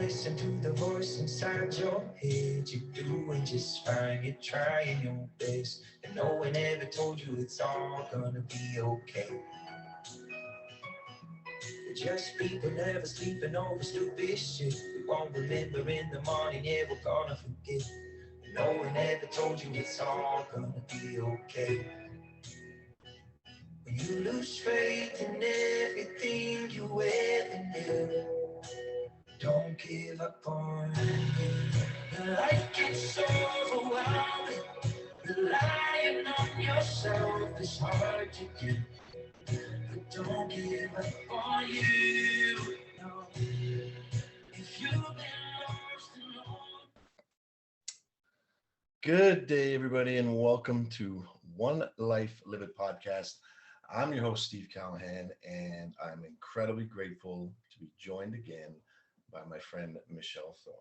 listen to the voice inside your head. You're doing just fine, you're trying your best, and no one ever told you it's all gonna be okay. Just people never sleeping over stupid shit. We won't remember in the morning, yeah, we're gonna forget. No one ever told you it's all gonna be okay. When you lose faith in everything you ever knew, don't give up on it. Life gets so overwhelming. Relying on yourself is hard to do. But don't give up on you. No. If you've been lost and alone. Good day, everybody, and welcome to One Life Live It podcast. I'm your host, Steve Callahan, and I'm incredibly grateful to be joined again by my friend, Michelle Thorne.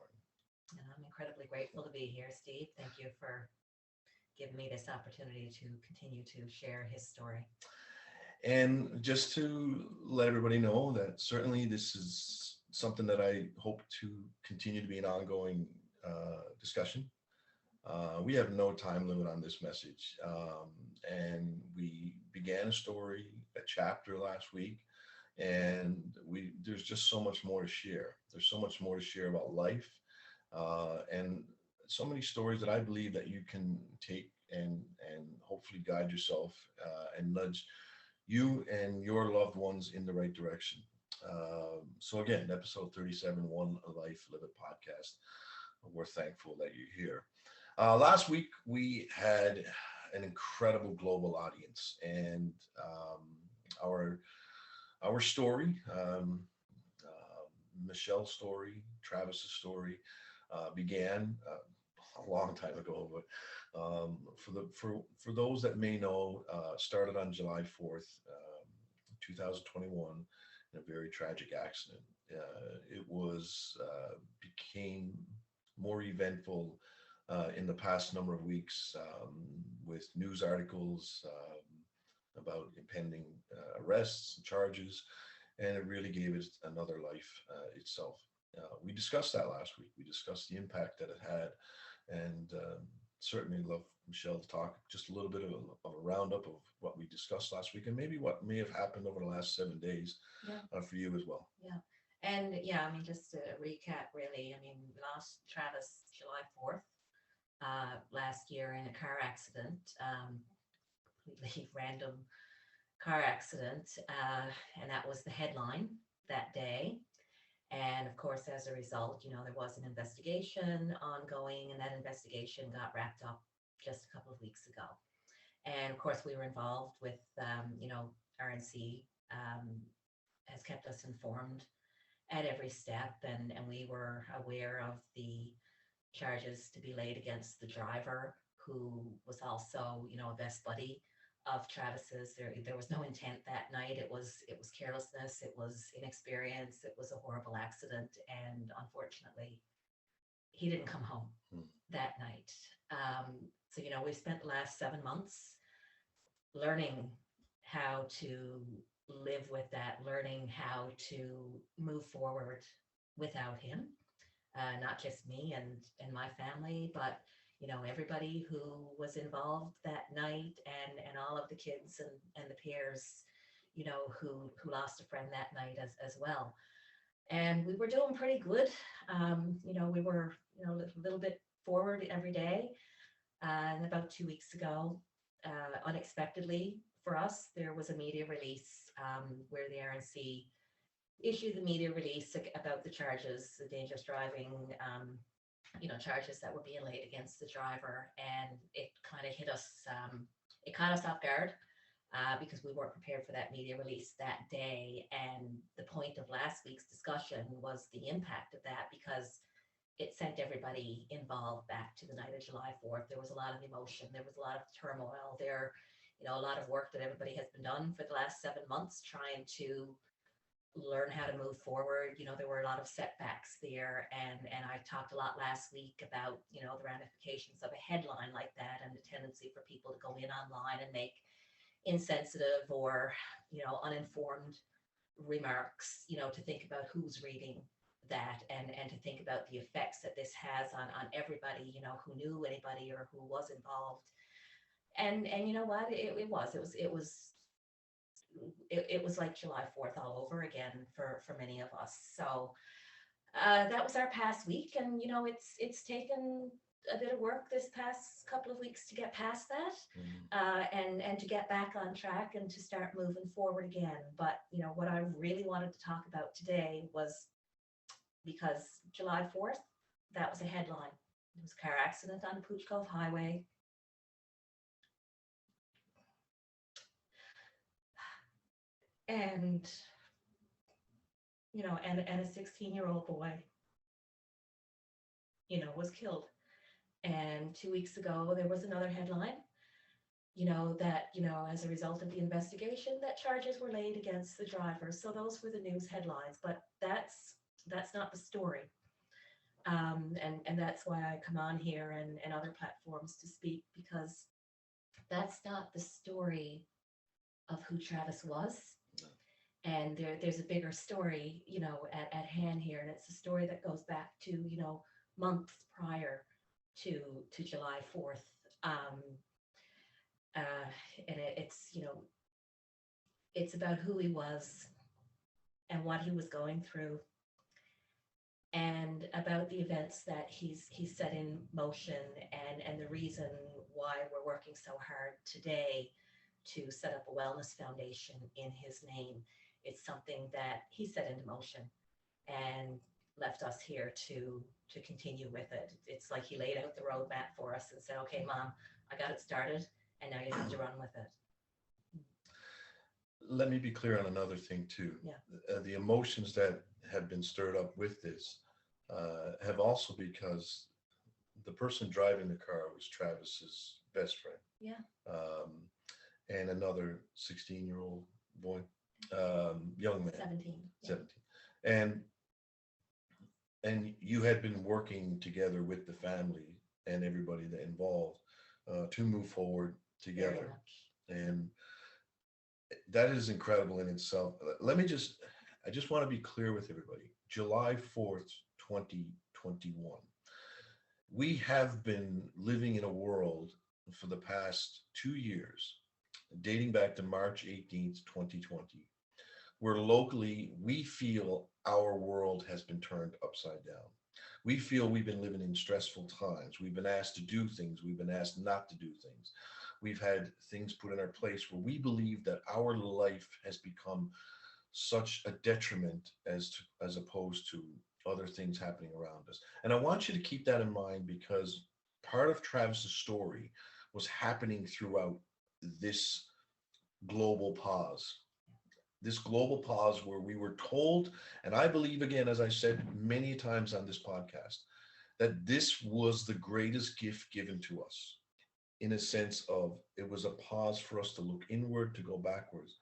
And I'm incredibly grateful to be here, Steve. Thank you for giving me this opportunity to continue to share his story. And just to let everybody know that certainly this is something that I hope to continue to be an ongoing discussion. We have no time limit on this message. And we began a story, a chapter last week, and there's just so much more to share. There's so much more to share about life, and so many stories that I believe that you can take and hopefully guide yourself and nudge you and your loved ones in the right direction. So again, episode 37, One Life Live It podcast. We're thankful that you're here. Last week, we had an incredible global audience, and our story, Michelle's story, Travis's story, began a long time ago. But for those that may know, started on July 4th, 2021, in a very tragic accident. It became more eventful in the past number of weeks, with news articles about impending arrests and charges, and it really gave it another life itself. We discussed that last week. We discussed the impact that it had, and certainly love Michelle to talk just a little bit of a roundup of what we discussed last week, and maybe what may have happened over the last 7 days for you as well. Yeah. And I mean, just to recap, really, I mean, we lost Travis July 4th. Last year in a car accident, completely random car accident, and that was the headline that day. And of course, as a result, there was an investigation ongoing, and that investigation got wrapped up just a couple of weeks ago. And of course, we were involved with, RNC has kept us informed at every step, and we were aware of the charges to be laid against the driver, who was also, a best buddy of Travis's. There was no intent that night. It was carelessness. It was inexperience. It was a horrible accident, and unfortunately, he didn't come home that night. So we spent the last 7 months learning how to live with that, learning how to move forward without him. Not just me and my family, but everybody who was involved that night, and all of the kids and the peers, who lost a friend that night as well. And we were doing pretty good. We were a little bit forward every day. And about 2 weeks ago, unexpectedly for us, there was a media release where the RNC issued the media release about the charges, the dangerous driving, charges that were being laid against the driver. And it kind of hit us, it caught us off guard because we weren't prepared for that media release that day. And the point of last week's discussion was the impact of that, because it sent everybody involved back to the night of July 4th. There was a lot of emotion. There was a lot of turmoil there, a lot of work that everybody has been done for the last 7 months trying to learn how to move forward. There were a lot of setbacks there, and I talked a lot last week about the ramifications of a headline like that, and the tendency for people to go in online and make insensitive or uninformed remarks, to think about who's reading that, and to think about the effects that this has on everybody, you know, who knew anybody or who was involved. And you know what, it was like July 4th all over again for many of us. So that was our past week, and you know, it's taken a bit of work this past couple of weeks to get past that, and to get back on track and to start moving forward again. But you know, what I really wanted to talk about today was, because July 4th, that was a headline. It was a car accident on Pooch Cove Highway. And you know, and a 16-year-old boy, you know, was killed. And 2 weeks ago, there was another headline, you know, that, you know, as a result of the investigation, that charges were laid against the driver. So those were the news headlines, but that's not the story. And that's why I come on here and other platforms to speak, because that's not the story of who Travis was. And there's a bigger story, you know, at hand here. And it's a story that goes back to, you know, months prior to July 4th. And it's, you know, it's about who he was and what he was going through, and about the events that he's set in motion, and the reason why we're working so hard today to set up a wellness foundation in his name. It's something that he set into motion and left us here to continue with it. It's like he laid out the roadmap for us and said, okay, Mom, I got it started, and now you have to run with it. Let me be clear on another thing too. Yeah. The emotions that have been stirred up with this have also, because the person driving the car was Travis's best friend. Yeah. And another 16-year-old boy, young man. 17. 17. And you had been working together with the family and everybody that involved to move forward together. And that is incredible in itself. I just want to be clear with everybody. July 4th, 2021. We have been living in a world for the past 2 years, dating back to March 18th, 2020, where locally we feel our world has been turned upside down. We feel we've been living in stressful times. We've been asked to do things. We've been asked not to do things. We've had things put in our place where we believe that our life has become such a detriment as opposed to other things happening around us. And I want you to keep that in mind, because part of Travis's story was happening throughout this global pause. This global pause where we were told, and I believe, again, as I said many times on this podcast, that this was the greatest gift given to us, in a sense of it was a pause for us to look inward, to go backwards,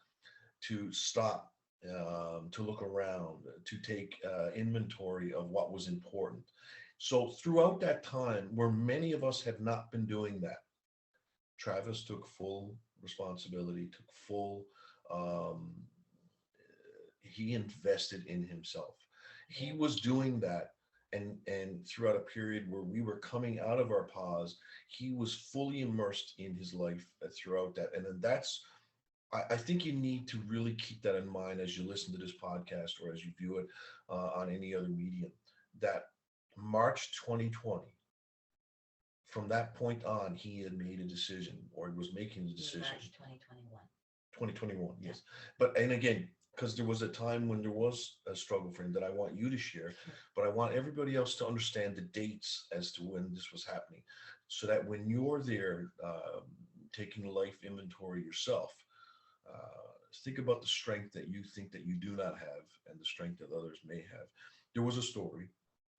to stop, to look around, to take inventory of what was important. So throughout that time, where many of us have not been doing that, Travis took full responsibility, took full, he invested in himself. He was doing that. And throughout a period where we were coming out of our pause, he was fully immersed in his life throughout that. And then I think you need to really keep that in mind as you listen to this podcast or as you view it on any other medium, that March 2020, from that point on, he had made a decision, or was making a decision. March 2021. 2021, yes. But, and again, because there was a time when there was a struggle for him that I want you to share, but I want everybody else to understand the dates as to when this was happening, so that when you're there taking life inventory yourself, think about the strength that you think that you do not have and the strength that others may have. There was a story,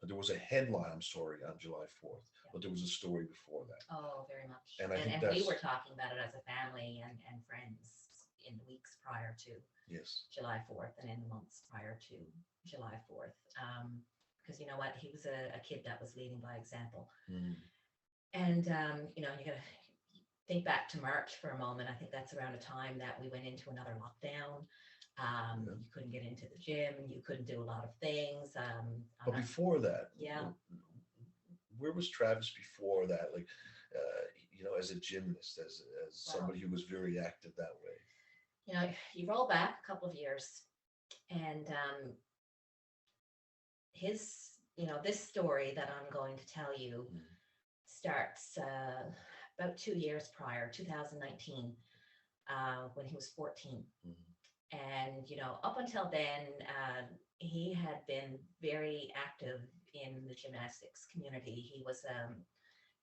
there was a headline, I'm sorry, on July 4th, but there was a story before that. Oh, very much. And I think we were talking about it as a family and friends in the weeks prior to July 4th, and in the months prior to July 4th. Because you know what, he was a kid that was leading by example. And you know, you gotta think back to March for a moment. I think that's around a time that we went into another lockdown. Yeah. You couldn't get into the gym, you couldn't do a lot of things. But before that, Yeah. where was Travis before that? Like, as a gymnast, as Well, somebody who was very active that way. you roll back a couple of years, and this story that I'm going to tell you Mm. starts about 2 years prior, 2019, when he was 14. Mm. And, up until then, he had been very active in the gymnastics community. He was a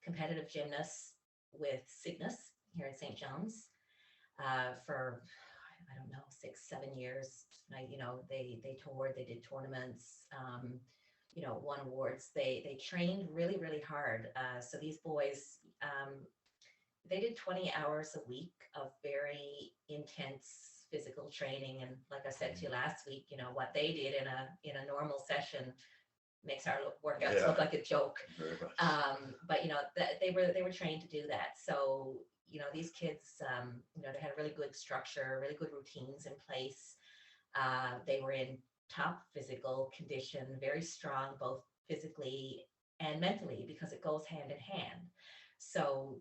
competitive gymnast with Cygnus here in St. John's for, I don't know, 6, 7 years. They toured, they did tournaments, won awards. They trained really, really hard. So these boys, they did 20 hours a week of very intense physical training. And like I said to you last week, what they did in a normal session makes our workouts look like a joke. Very much. But they were trained to do that. So these kids, they had a really good structure, really good routines in place. They were in top physical condition, very strong, both physically and mentally, because it goes hand in hand. So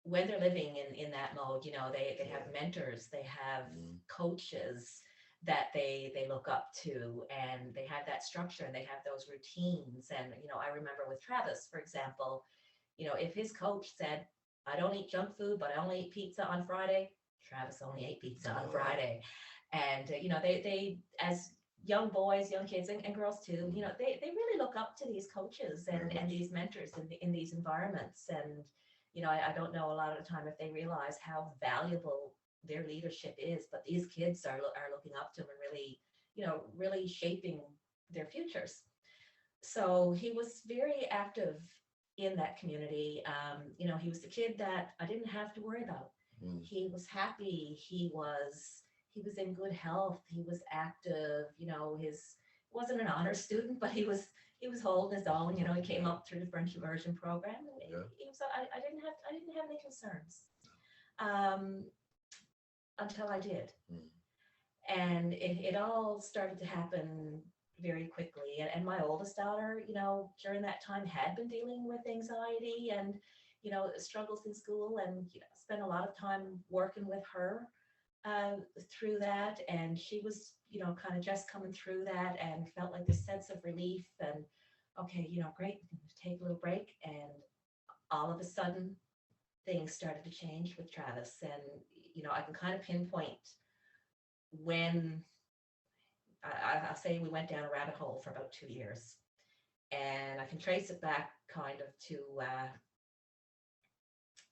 when they're living in that mode, they have mentors, they have coaches that they look up to, and they have that structure and they have those routines. And I remember with Travis, for example, if his coach said, I don't eat junk food, but I only eat pizza on Friday, Travis only ate pizza on Friday. And they as young boys, young kids, and girls too, they really look up to these coaches and these mentors in these environments. And I don't know a lot of the time if they realize how valuable their leadership is, but these kids are looking up to them and really, really shaping their futures. So he was very active in that community. He was the kid that I didn't have to worry about. He was happy. He was in good health. He was active. His wasn't an honor student, but he was holding his own. He came up through the French immersion program. And he was. I didn't have any concerns until I did, and it all started to happen very quickly. And my oldest daughter, during that time had been dealing with anxiety and struggles in school, and spent a lot of time working with her through that. And she was kind of just coming through that and felt like this sense of relief and okay, great, take a little break. And all of a sudden things started to change with Travis. And I can kind of pinpoint when I'll say we went down a rabbit hole for about 2 years, and I can trace it back kind of to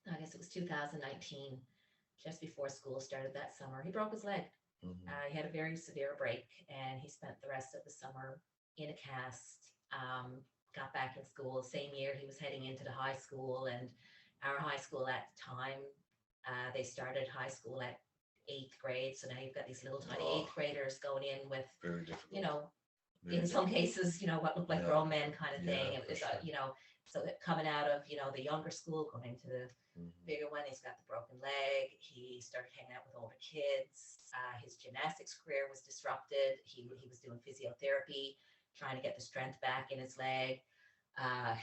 I guess it was 2019, just before school started that summer. He broke his leg. He had a very severe break, and he spent the rest of the summer in a cast. Got back in school. Same year he was heading into the high school, and our high school at the time, they started high school at 8th grade. So now you've got these little tiny 8th graders going in with, very difficult. In some cases, what looked like grown men kind of thing. It was, so coming out of, the younger school, going into the bigger one, he's got the broken leg. He started hanging out with older kids. His gymnastics career was disrupted. He was doing physiotherapy, trying to get the strength back in his leg. A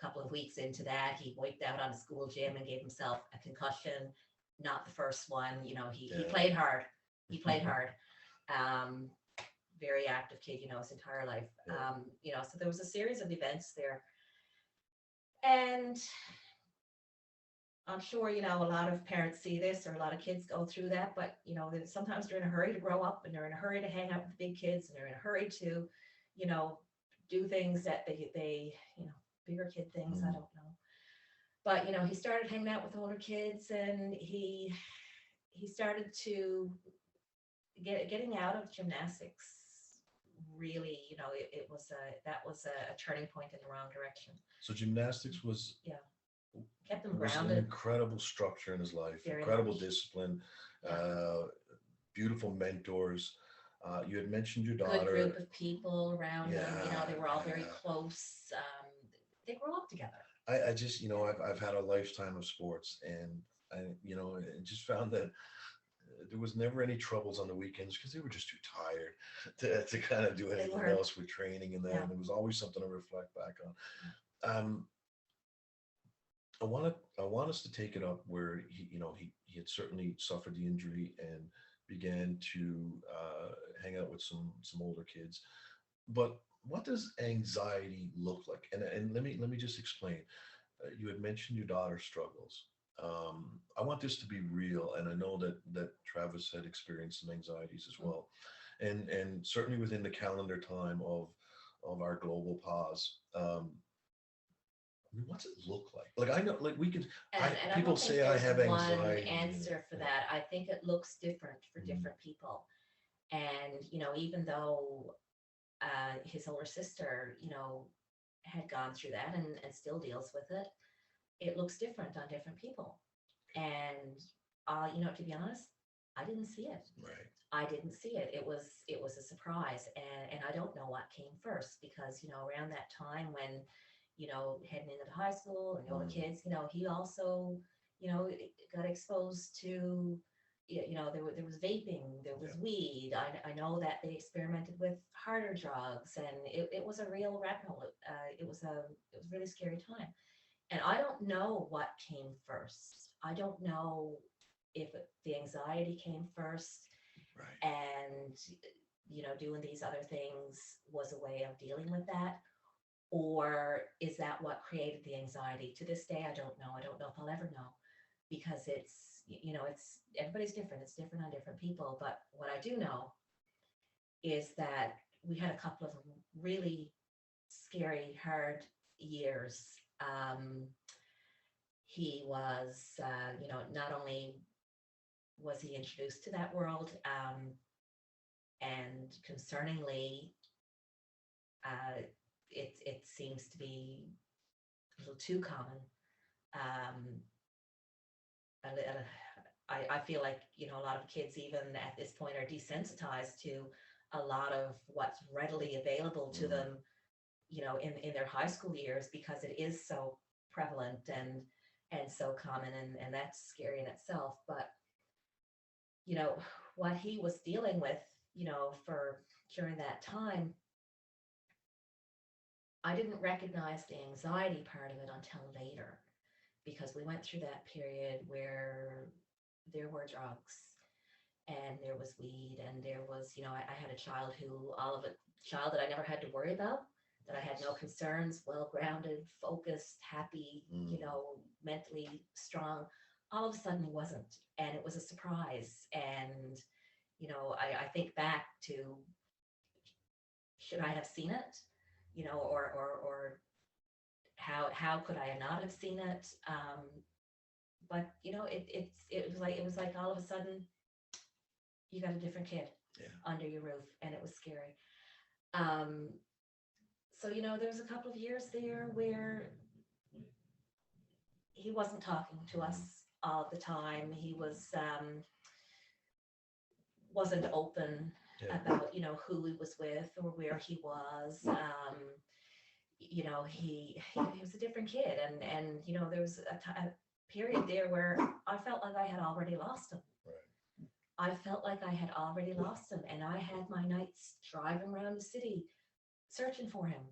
couple of weeks into that, he wiped out on a school gym and gave himself a concussion. Not the first one. He played hard. He played hard. Very active kid, his entire life. So there was a series of events there. And I'm sure, a lot of parents see this, or a lot of kids go through that, but, sometimes they're in a hurry to grow up, and they're in a hurry to hang out with the big kids, and they're in a hurry to, do things that they bigger kid things, I don't know. But, he started hanging out with older kids, and he started to getting out of gymnastics. Really, that was a turning point in the wrong direction. So gymnastics was kept him was grounded. an incredible structure in his life, Very incredible much. Discipline, beautiful mentors. You had mentioned your daughter. Good group of people around him. They were all very Yeah. close. They grew up together. I just, I've had a lifetime of sports, and I just found that there was never any troubles on the weekends because they were just too tired to kind of do They anything were. else with training and that. Yeah. And it was always something to reflect back on. Um, I want us to take it up where he had certainly suffered the injury and began to hang out with some older kids. But what does anxiety look like? And let me just explain. You had mentioned your daughter struggles. I want this to be real, and I know that Travis had experienced some anxieties as well, and certainly within the calendar time of our global pause. I mean, what's it look like? Like I know, like we can. And I People don't think say I there's have one anxiety. answer for Yeah. that. I think it looks different for Mhm. different people. And, even though his older sister, had gone through that and still deals with it, it looks different on different people. And, to be honest, I didn't see it. Right. I didn't see it. It was a surprise, and I don't know what came first because around that time when heading into high school and the older Mm. kids, he also got exposed to there was vaping, there was Yeah. weed. I know that they experimented with harder drugs, and it was a real rat hole. It was a really scary time, and I don't know what came first. I don't know if the anxiety came first Right. and doing these other things was a way of dealing with that, or is that what created the anxiety? To this day, I don't know. I don't know if I'll ever know because it's everybody's different. It's different on different people. But what I do know is that we had a couple of really scary, hard years. He was, not only was he introduced to that world, and concerningly, uh, it seems to be a little too common. Um, I feel like a lot of kids even at this point are desensitized to a lot of what's readily available to Mm. them, in their high school years because it is so prevalent and so common, and that's scary in itself. But you know what he was dealing with, for during that time, I didn't recognize the anxiety part of it until later because we went through that period where there were drugs and there was weed and there was, I had a child who all of it, child that I never had to worry about, that I had no concerns, well grounded, focused, happy, Mm. mentally strong. All of a sudden he wasn't, and it was a surprise. And I think back to, should I have seen it, or how could I not have seen it? But it was like all of a sudden you got a different kid Yeah. under your roof, and it was scary. Um, so there was a couple of years there where he wasn't talking to us all the time. He wasn't open Yeah. about who he was with or where he was. He was a different kid, and there was a period there where I felt like I had already lost him. Right. I felt like I had already lost him, and I had my nights driving around the city searching for him.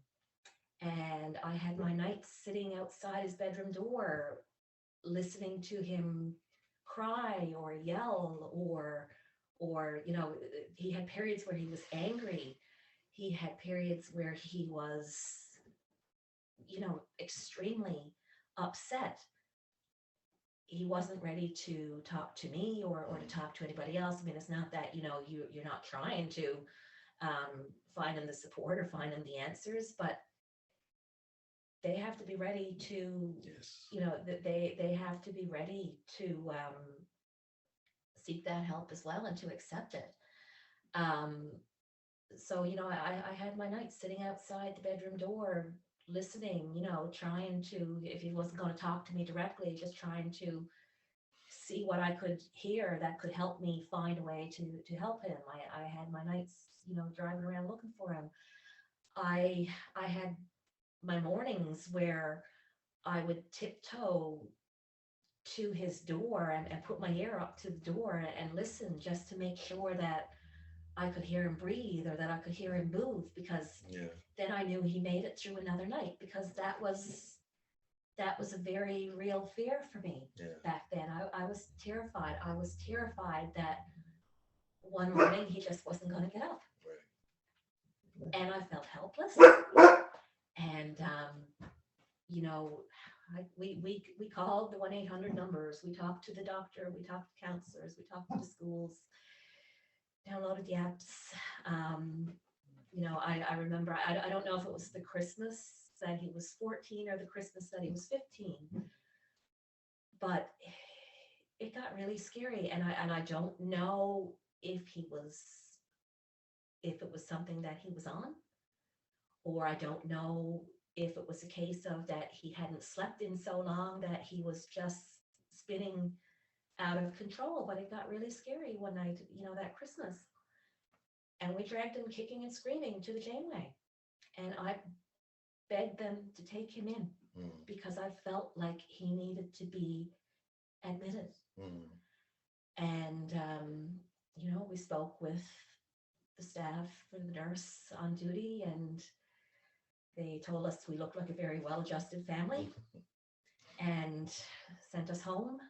And I had my nights sitting outside his bedroom door, listening to him cry or yell, or he had periods where he was angry. He had periods where he was, extremely upset. He wasn't ready to talk to me or to talk to anybody else. I mean, it's not that you're not trying to find them the support or find them the answers, but they have to be ready to, Yes. they have to be ready to seek that help as well and to accept it. Um, so I had my nights sitting outside the bedroom door, listening, trying to, if he wasn't going to talk to me directly, just trying to see what I could hear that could help me find a way to help him. I had my nights, driving around looking for him. I had my mornings where I would tiptoe to his door and put my ear up to the door and listen just to make sure that I could hear him breathe or that I could hear him move, because Yeah. then I knew he made it through another night, because that was a very real fear for me Yeah. back then. I was terrified. I was terrified that one morning he just wasn't going to get up, Right. and I felt helpless. And you know, we called the 1-800 numbers. We talked to the doctor. We talked to counselors. We talked to the schools. Downloaded the apps. Um, I remember. I don't know if it was the Christmas that he was 14 or the Christmas that he was 15, but it got really scary, and I don't know if if it was something that he was on, or I don't know if it was a case of that he hadn't slept in so long that he was just spinning out of control. But it got really scary one night, that Christmas. And we dragged him kicking and screaming to the Janeway. And I begged them to take him in because I felt like he needed to be admitted. And, we spoke with the staff and the nurse on duty, and they told us we looked like a very well-adjusted family and sent us home.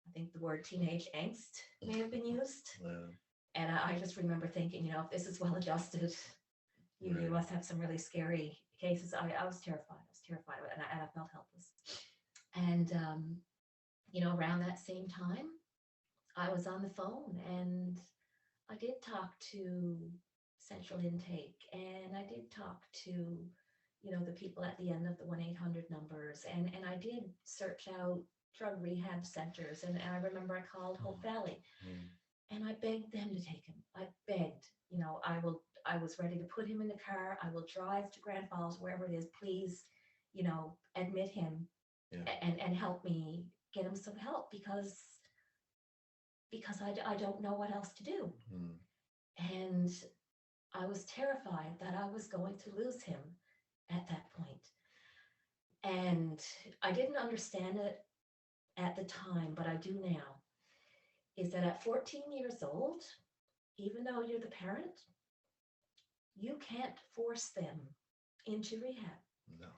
I think the word teenage angst may have been used. Yeah. And I just remember thinking, if this is well-adjusted, you Right. must have some really scary cases. I was terrified. And I felt helpless. And, around that same time, I was on the phone, and I did talk to Central Intake, and I did talk to, the people at the end of the 1-800 numbers, and I did search out drug rehab centers, and I remember I called Hope Valley, and I begged them to take him. I begged, I was ready to put him in the car. I will drive to Grand Falls, wherever it is. Please, admit him and help me get him some help, because I don't know what else to do. And I was terrified that I was going to lose him at that point. And I didn't understand it at the time, but I do now, is that at 14 years old, even though you're the parent, you can't force them into rehab. No.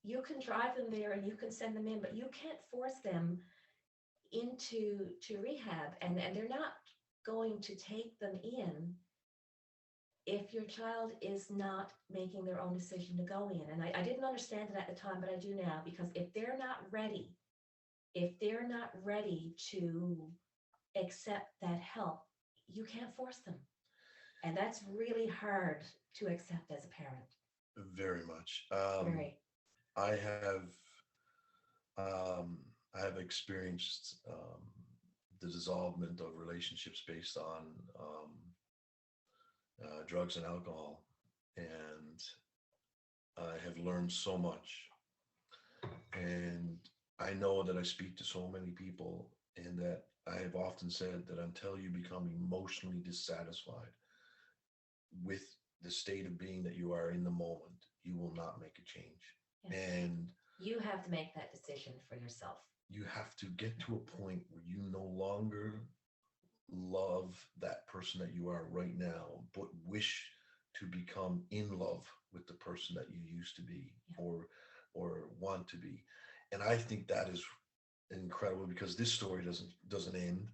You can drive them there and you can send them in, but you can't force them into rehab, and they're not going to take them in if your child is not making their own decision to go in. And I didn't understand it at the time, but I do now, because if they're not ready to accept that help, you can't force them. And that's really hard to accept as a parent. Very much. Very. I have experienced the dissolvement of relationships based on drugs and alcohol, and I have learned so much. And I know that I speak to so many people, and that I have often said that until you become emotionally dissatisfied with the state of being that you are in the moment, you will not make a change. Yes. And you have to make that decision for yourself. You have to get to a point where you no longer love that person that you are right now, but wish to become in love with the person that you used to be, or want to be. And I think that is incredible, because this story doesn't end.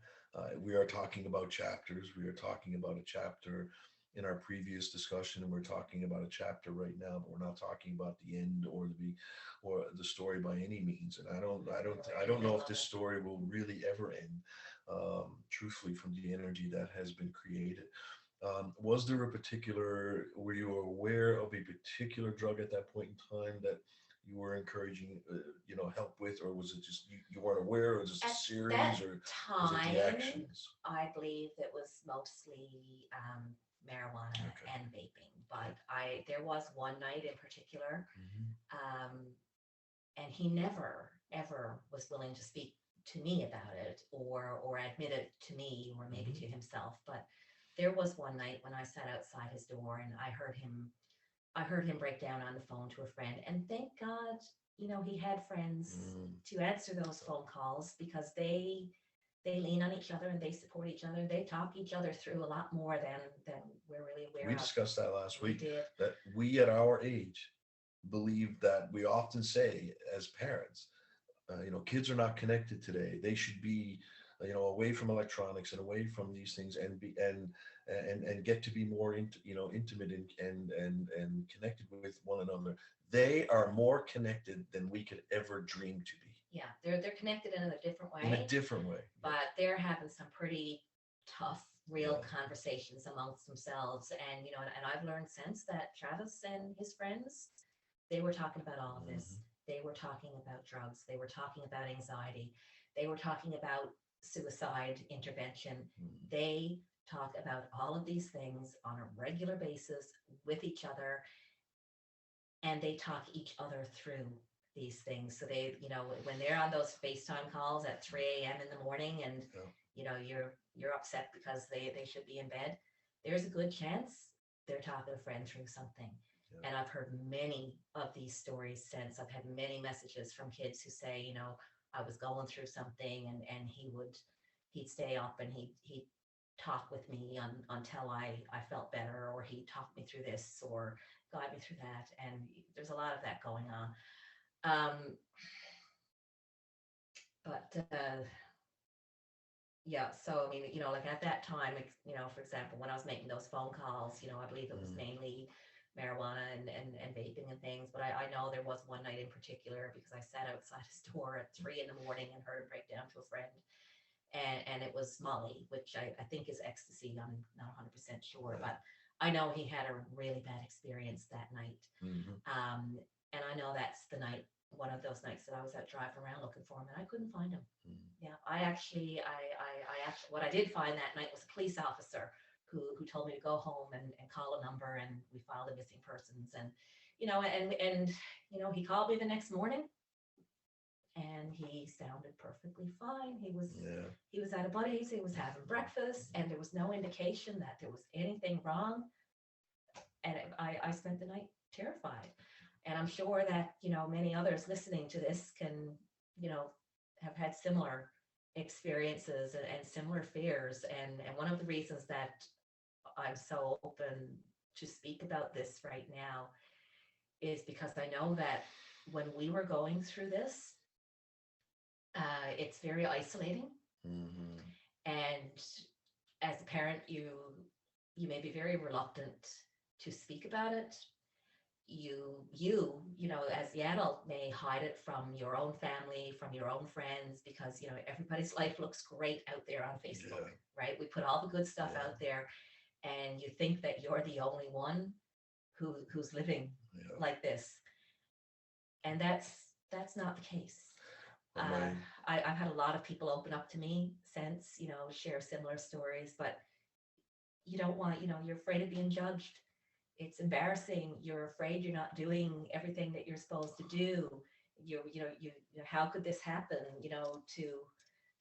We are talking about chapters. We are talking about a chapter in our previous discussion, and we're talking about a chapter right now, but we're not talking about the end or the story by any means. And I don't know if this story will really ever end. Truthfully, from the energy that has been created. Was there were you aware of a particular drug at that point in time that you were encouraging, help with, or was it just you weren't aware, or was it just a series, that or was it time, the actions? I believe it was mostly marijuana and vaping, but there was one night in particular, and he never ever was willing to speak to me about it, or admit it to me, or maybe to himself. But there was one night when I sat outside his door, and I heard him break down on the phone to a friend, and thank God he had friends Mm. to answer those phone calls because they lean on each other and they support each other. They talk each other through a lot more than we're really We aware of. discussed that last We week, did. that we at our age believe that we often say as parents, kids are not connected today. They should be, away from electronics and away from these things, and be and get to be more intimate and connected with one another. They are more connected than we could ever dream to be. Yeah, they're connected in a different In a way, different way. but they're having some pretty tough, real Yeah. conversations amongst themselves. And and I've learned since that Travis and his friends, they were talking about all of this. Mhm. They were talking about drugs. They were talking about anxiety. They were talking about suicide intervention. Mhm. They talk about all of these things on a regular basis with each other, and they talk each other through these things. So they, when they're on those FaceTime calls at 3 a.m. in the morning, and Yeah. you're upset because they should be in bed, there's a good chance they're talking to a friend through something. Yeah. And I've heard many of these stories since. I've had many messages from kids who say, I was going through something, and he'd stay up and he'd talk with me until I felt better, or he talked me through this or guide me through that. And there's a lot of that going on. But yeah, so I mean, like at that time, for example, when I was making those phone calls, I believe it was Mm. mainly marijuana and vaping and things. But I know there was one night in particular because I sat outside his door at 3 in the morning and heard him break down to a friend. And it was Molly, which I think is ecstasy. I'm not 100% sure, Right. but I know he had a really bad experience that night. Mhm. And I know that's one of those nights that I was out driving around looking for him, and I couldn't find him. Mhm. Yeah, I actually, what I did find that night was a police officer who told me to go home and call a number, and we filed a missing persons. And he called me the next morning, and he sounded perfectly fine. Yeah. He was at a buddy's, he was having breakfast, and there was no indication that there was anything wrong. And I spent the night terrified. And I'm sure that, many others listening to this can, have had similar experiences and similar fears. And one of the reasons that I'm so open to speak about this right now is because I know that when we were going through this, it's very isolating. Mhm. And as a parent, you may be very reluctant to speak about it. As the adult, may hide it from your own family, from your own friends, because everybody's life looks great out there on Facebook. Yeah. Right? We put all the good stuff Yeah. out there, and you think that you're the only one who's living Yeah. like this, and that's not the case. Well, my I've had a lot of people open up to me since, share similar stories, but you don't want, you're afraid of being judged. It's embarrassing. You're afraid you're not doing everything that you're supposed to do. How could this happen, to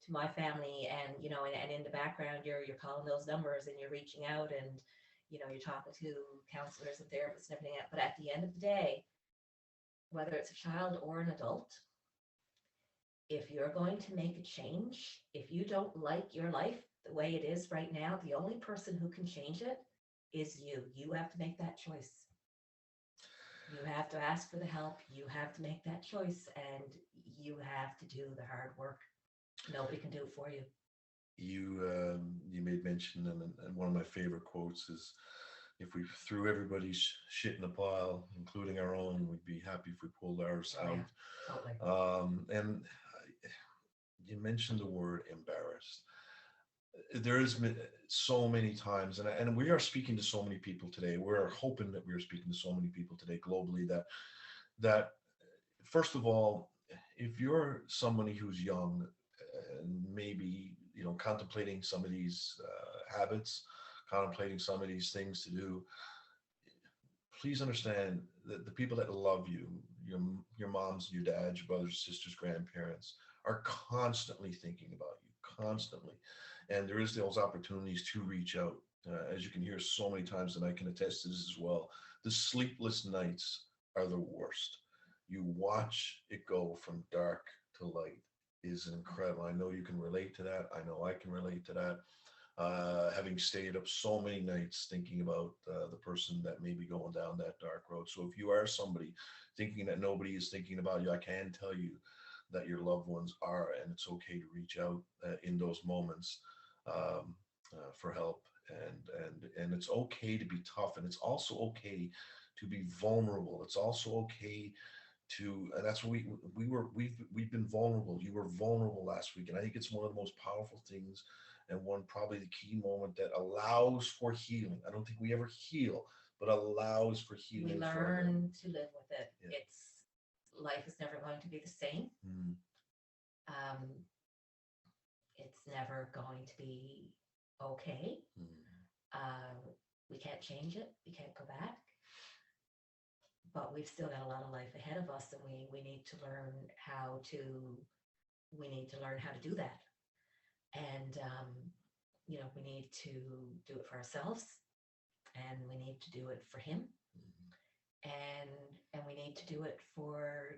my family? And, and in the background, you're calling those numbers and you're reaching out, and, you're talking to counselors and therapists and everything else. But at the end of the day, whether it's a child or an adult, if you're going to make a change, if you don't like your life the way it is right now, the only person who can change it is you. You have to make that choice. You have to ask for the help. You have to make that choice, and you have to do the hard work. Nobody can do it for you. You made mention, and one of my favorite quotes is, "If we threw everybody's shit in a pile, including our own, we'd be happy if we pulled ours Oh, yeah, out." totally. And you mentioned the word embarrassed. There is so many times, and we are speaking to so many people today. We're hoping that we are speaking to so many people today globally, that first of all, if you're somebody who's young and maybe contemplating some of these habits, contemplating some of these things to do, please understand that the people that love you, your moms, your dads, your brothers, sisters, grandparents, are constantly thinking about you, constantly. And there is those opportunities to reach out. As you can hear so many times, and I can attest to this as well, the sleepless nights are the worst. you watch it go from dark to light is incredible. I know you can relate to that. I know I can relate to that. Having stayed up so many nights thinking about the person that may be going down that dark road. So if you are somebody thinking that nobody is thinking about you, I can tell you that your loved ones are, and it's okay to reach out in those moments for help. And it's okay to be tough, and it's also okay to be vulnerable. It's also okay to, and that's what we've been vulnerable. You were vulnerable last week, and I think it's one of the most powerful things, and one probably the key moment that allows for healing. I don't think we ever heal, but allows for We healing. learn to live with it. Yeah. It's life is never going to be the same. Mm. Um, it's never going to be okay. We can't change it. We can't go back. But we've still got a lot of life ahead of us, and we need to learn how to do that. And we need to do it for ourselves, and we need to do it for him, and we need to do it for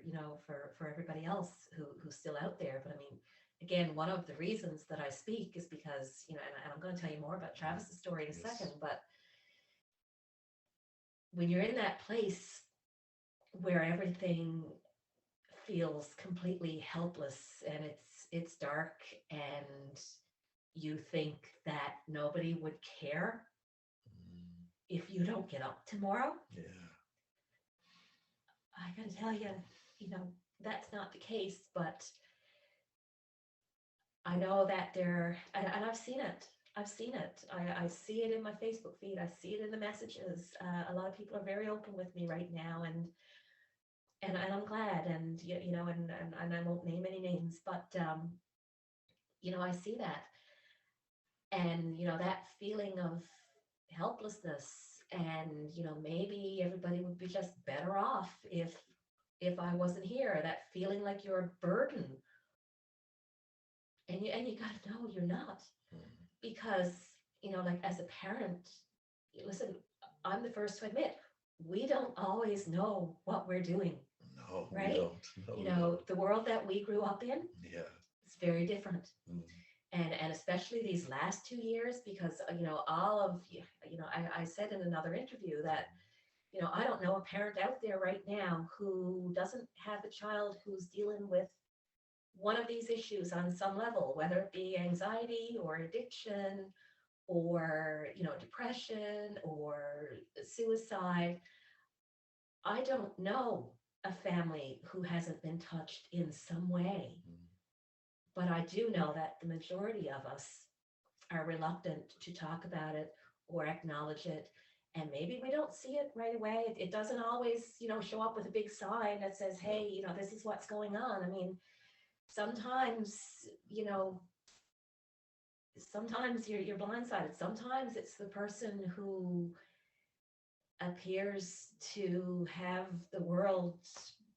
for everybody else who's still out there. But I mean, again, one of the reasons that I speak is because and I'm going to tell you more about Travis's story in a second. But when you're in that place where everything feels completely helpless, and it's dark, and you think that nobody would care if you don't get up tomorrow. Yeah. I gotta tell you, that's not the case. But I know that and I've seen it. I've seen it. I see it in my Facebook feed. I see it in the messages. A lot of people are very open with me right now, and I'm glad. And and I won't name any names, but I see that, and that feeling of helplessness, and maybe everybody would be just better off if I wasn't here. That feeling like you're a burden, and you got to know you're not, because like as a parent, listen, I'm the first to admit we don't always know what we're doing. No, right? We don't. No, we don't. The world that we grew up in, Yeah. it's very different. And especially these last 2 years, because all of I said in another interview that I don't know a parent out there right now who doesn't have a child who's dealing with one of these issues on some level, whether it be anxiety or addiction or depression or suicide. I don't know a family who hasn't been touched in some way. But I do know that the majority of us are reluctant to talk about it or acknowledge it. And maybe we don't see it right away. It doesn't always, show up with a big sign that says, hey, this is what's going on. I mean, sometimes, sometimes you're blindsided. Sometimes it's the person who appears to have the world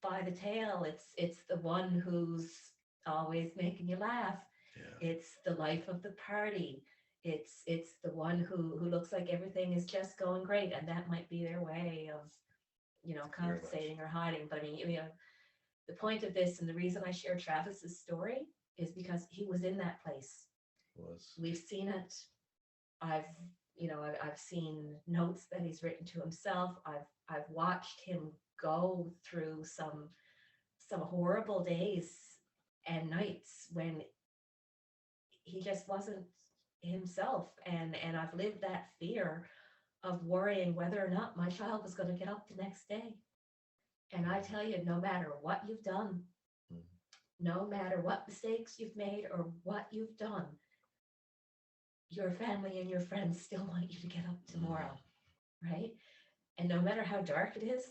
by the tail. It's the one who's always making you laugh. Yeah. It's the life of the party. It's the one who looks like everything is just going great, and that might be their way of compensating or hiding. But I mean, the point of this, and the reason I share Travis's story, is because he was in that place. We've seen it. I've seen notes that he's written to himself. I've watched him go through some horrible days and nights when he just wasn't himself, and I've lived that fear of worrying whether or not my child was going to get up the next day. And I tell you, no matter what you've done, no matter what mistakes you've made or what you've done, your family and your friends still want you to get up tomorrow, right? And no matter how dark it is,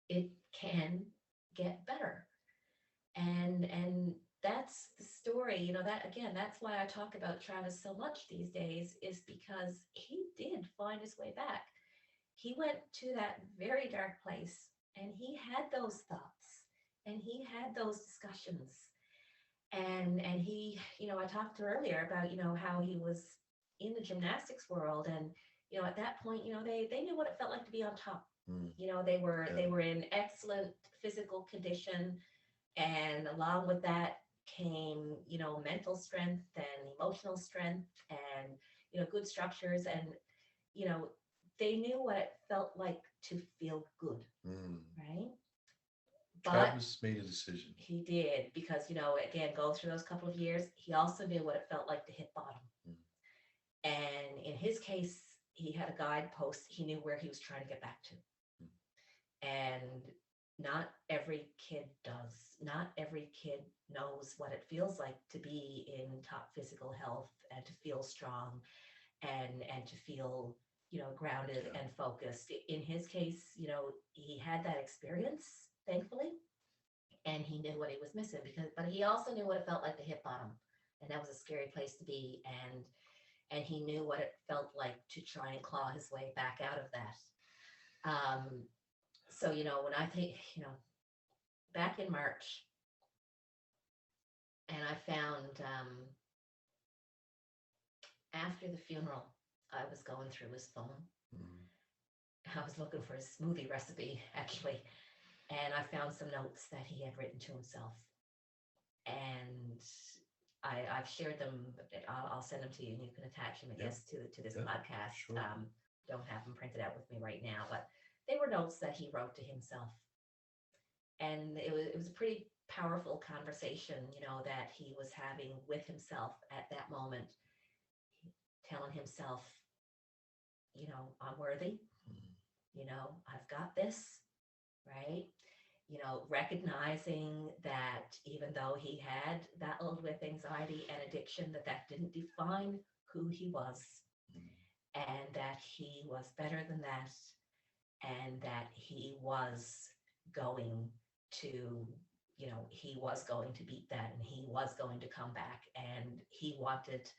it can get better. And that's the story, that's why I talk about Travis so much these days, is because he did find his way back. He went to that very dark place, and he had those thoughts, and he had those discussions. And he, I talked earlier about, how he was in the gymnastics world, and, at that point, they knew what it felt like to be on top. You know, they were in excellent physical condition, and along with that came, you know, mental strength and emotional strength and, you know, good structures. And, you know, they knew what it felt like to feel good, right? But Travis made a decision. he did, because, you know, again, go through those couple of years, he also knew what it felt like to hit bottom. And in his case, he had a guidepost. He knew where he was trying to get back to. And not every kid does. Not every kid knows what it feels like to be in top physical health and to feel strong and to feel, you know, grounded and focused. In his case, you know, he had that experience, thankfully, and he knew what he was missing, because but he also knew what it felt like to hit bottom. And that was a scary place to be. And he knew what it felt like to try and claw his way back out of that. So, you know, when I think, you know, back in March, and I found after the funeral, I was going through his phone. I was looking for a smoothie recipe, actually, and I found some notes that he had written to himself. And I've shared them. I'll send them to you, and you can attach them, I guess, to this podcast. Sure. Don't have them printed out with me right now, but they were notes that he wrote to himself, and it was a pretty powerful conversation, you know, that he was having with himself at that moment, telling himself, you know, I'm worthy. You know, I've got this, right? You know, recognizing that even though he had battled with anxiety and addiction, that didn't define who he was, and that he was better than that, and that he was going to, you know, he was going to beat that, and he was going to come back, and he wanted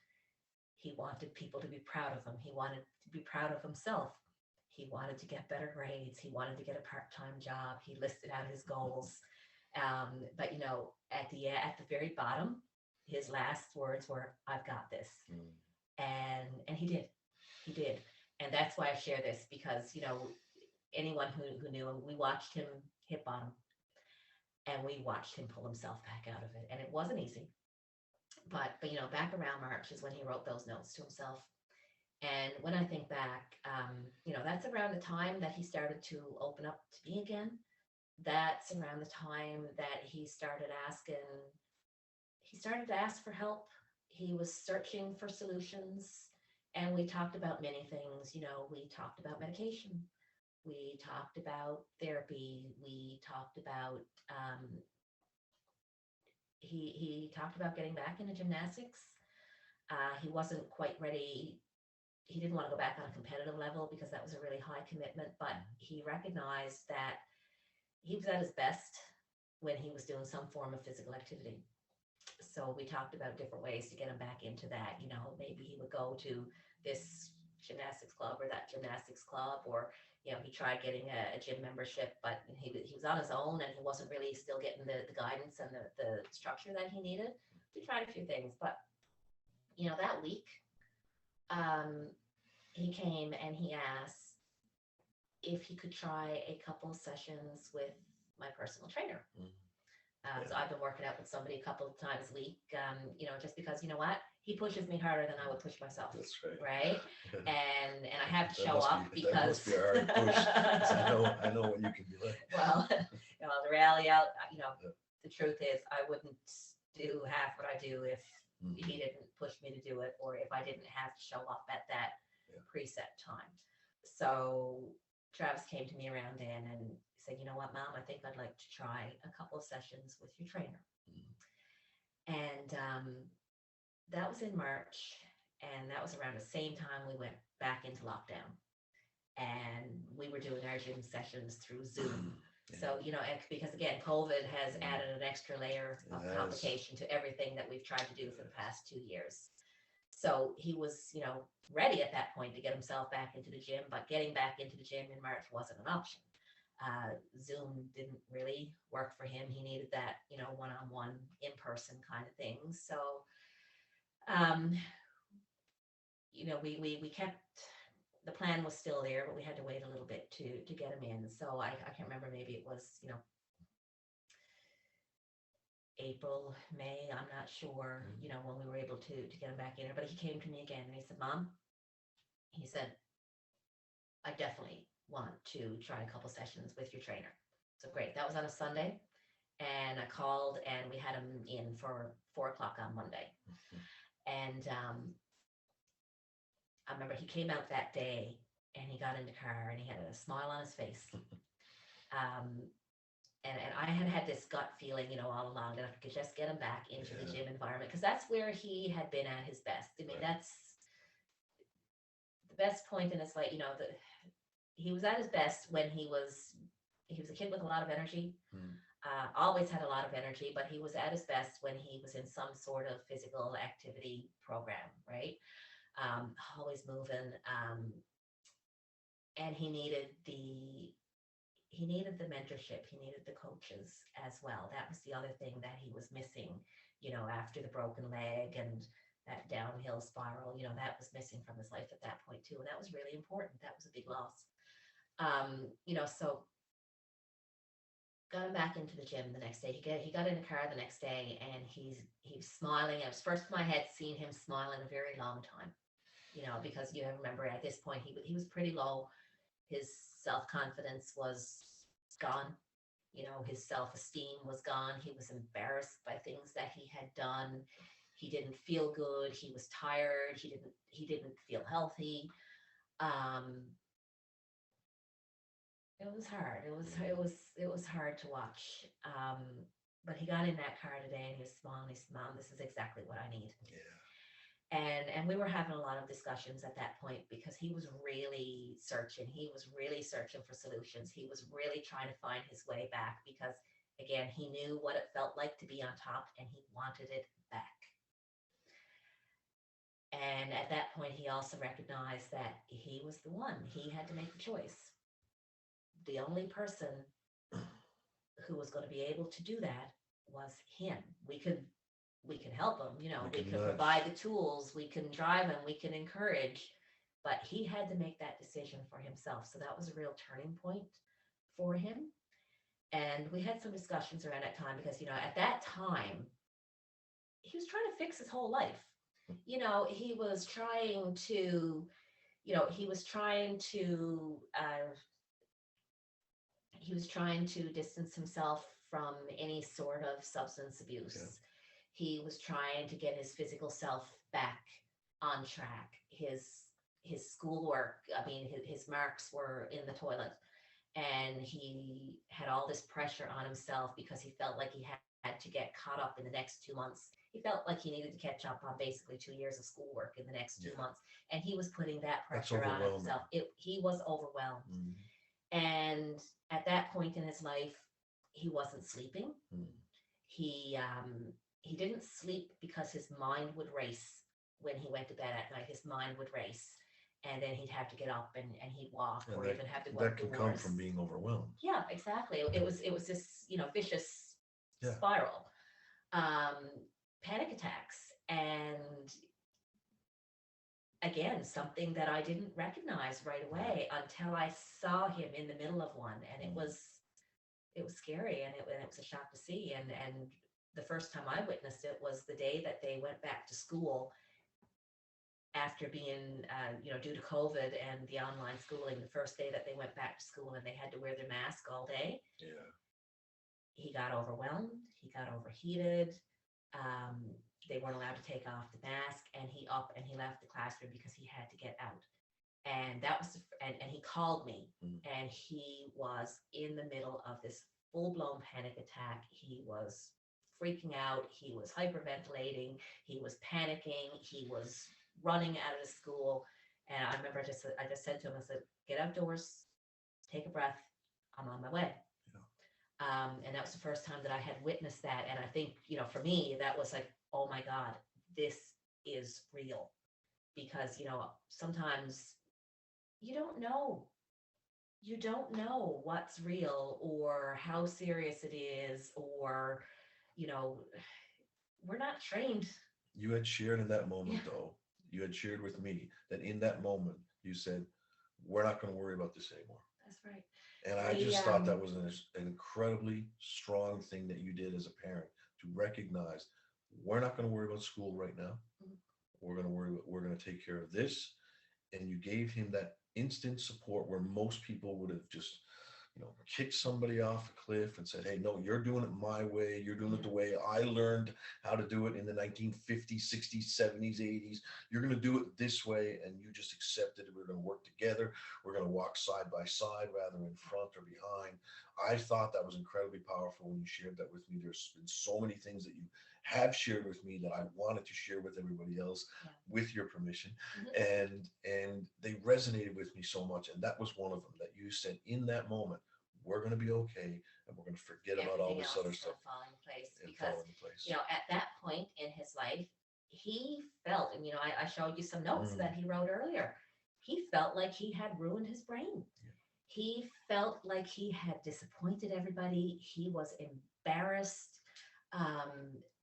people to be proud of him. He wanted to be proud of himself. He wanted to get better grades. He wanted to get a part-time job. He listed out his goals. But you know, at the very bottom, his last words were, "I've got this," and he did, and that's why I share this, because, you know, anyone who knew him, we watched him hit bottom, and we watched him pull himself back out of it, and it wasn't easy. But you know, back around March is when he wrote those notes to himself. And when I think back, you know, that's around the time that he started to open up to me again. That's around the time that he started to ask for help. He was searching for solutions. And we talked about many things. You know, we talked about medication. We talked about therapy. We talked about, he talked about getting back into gymnastics. He wasn't quite ready. He didn't want to go back on a competitive level because that was a really high commitment, but he recognized that he was at his best when he was doing some form of physical activity. So we talked about different ways to get him back into that. You know, maybe he would go to this gymnastics club or that gymnastics club, or, you know, he tried getting a gym membership, but he was on his own, and he wasn't really still getting the guidance and the structure that he needed. We tried a few things, but, you know, that week, he came and he asked if he could try a couple sessions with my personal trainer. So I've been working out with somebody a couple of times a week, you know, just because, you know what, he pushes me harder than I would push myself. That's right. Right. And I have to show up because that must be a hard push. 'Cause I know what you can do. Well, you know, the reality out, you know, the truth is I wouldn't do half what I do if he didn't push me to do it, or if I didn't have to show up at that preset time. So Travis came to me around then and said, you know what, Mom, I think I'd like to try a couple of sessions with your trainer. And that was in March, and that was around the same time we went back into lockdown, and we were doing our gym sessions through Zoom. So, you know, because again, COVID has added an extra layer of complication to everything that we've tried to do for the past 2 years. So he was, you know, ready at that point to get himself back into the gym, but getting back into the gym in March wasn't an option. Zoom didn't really work for him. He needed that, you know, one-on-one, in-person kind of thing. So, you know, we kept the plan was still there, but we had to wait a little bit to get him in. So I can't remember, maybe it was, April, May, I'm not sure, when we were able to get him back in there. But he came to me again and he said, Mom, he said, I definitely want to try a couple sessions with your trainer. So great. That was on a Sunday. And I called and we had him in for 4 o'clock on Monday. And I remember he came out that day and he got in the car and he had a smile on his face. And I had this gut feeling, all along that I could just get him back into the gym environment, because that's where he had been at his best. I mean, that's the best point in his life. He was at his best when he was a kid with a lot of energy. Always had a lot of energy, but he was at his best when he was in some sort of physical activity program, right? Always moving. And he needed the mentorship. He needed the coaches as well. That was the other thing that he was missing, after the broken leg and that downhill spiral, that was missing from his life at that point too. And that was really important. That was a big loss. So got him back into the gym the next day. He got in the car the next day and he's smiling. It was first time I had seen him smile in a very long time, because you remember at this point he was pretty low. His self-confidence was gone. His self-esteem was gone. He was embarrassed by things that he had done. He didn't feel good. He was tired. He didn't feel healthy. It was hard. It was hard to watch. But he got in that car today and he was smiling. He said, Mom, this is exactly what I need. Yeah. And we were having a lot of discussions at that point because he was really searching. He was really searching for solutions. He was really trying to find his way back because, again, he knew what it felt like to be on top and he wanted it back. And at that point, he also recognized that he was the one. He had to make the choice. The only person who was going to be able to do that was him. We could help him, we could provide the tools, we can drive him, we can encourage, but he had to make that decision for himself. So that was a real turning point for him. And we had some discussions around that time because, at that time, he was trying to fix his whole life. He was trying to, he was trying to distance himself from any sort of substance abuse. Yeah. He was trying to get his physical self back on track. His schoolwork, his marks were in the toilet, and he had all this pressure on himself because he felt like he had to get caught up in the next 2 months. He felt like he needed to catch up on basically 2 years of schoolwork in the next 2 months, and he was putting that pressure on himself. He was overwhelmed. Mm-hmm. And at that point in his life, he wasn't sleeping. He didn't sleep because his mind would race when he went to bed at night. His mind would race, and then he'd have to get up and he'd walk, or even have to go that could come from being overwhelmed. Yeah, exactly. It was this vicious spiral. Panic attacks, and again, something that I didn't recognize right away until I saw him in the middle of one, and it was scary, and it was a shock to see. And the first time I witnessed it was the day that they went back to school after being, due to COVID and the online schooling. The first day that they went back to school and they had to wear their mask all day. Yeah. He got overwhelmed. He got overheated. They weren't allowed to take off the mask, and he left the classroom because he had to get out. And that was, and he called me, and he was in the middle of this full-blown panic attack. He was freaking out. He was hyperventilating. He was panicking. He was running out of the school. And I remember I just said to him, I said, get outdoors, take a breath. I'm on my way. Yeah. And that was the first time that I had witnessed that. And I think, for me, that was like, oh my God, this is real. Because, sometimes you don't know what's real or how serious it is, or, we're not trained. You had shared in that moment, though, you had shared with me that in that moment, you said, we're not going to worry about this anymore. That's right. And I just thought that was an incredibly strong thing that you did as a parent, to recognize we're not going to worry about school right now. Mhm. We're going to take care of this. And you gave him that instant support where most people would have just, kicked somebody off a cliff and said, hey, no, you're doing it my way. You're doing it the way I learned how to do it in the 1950s, 60s, 70s, 80s. You're going to do it this way. And you just accepted it. We're going to work together. We're going to walk side by side rather in front or behind. I thought that was incredibly powerful when you shared that with me. There's been so many things that you have shared with me that I wanted to share with everybody else with your permission. And they resonated with me so much. And that was one of them, that you said in that moment, we're going to be okay, and we're going to forget about all this other stuff. Fall into place, because at that point in his life, he felt, and I showed you some notes that he wrote earlier. He felt like he had ruined his brain. He felt like he had disappointed everybody. He was embarrassed.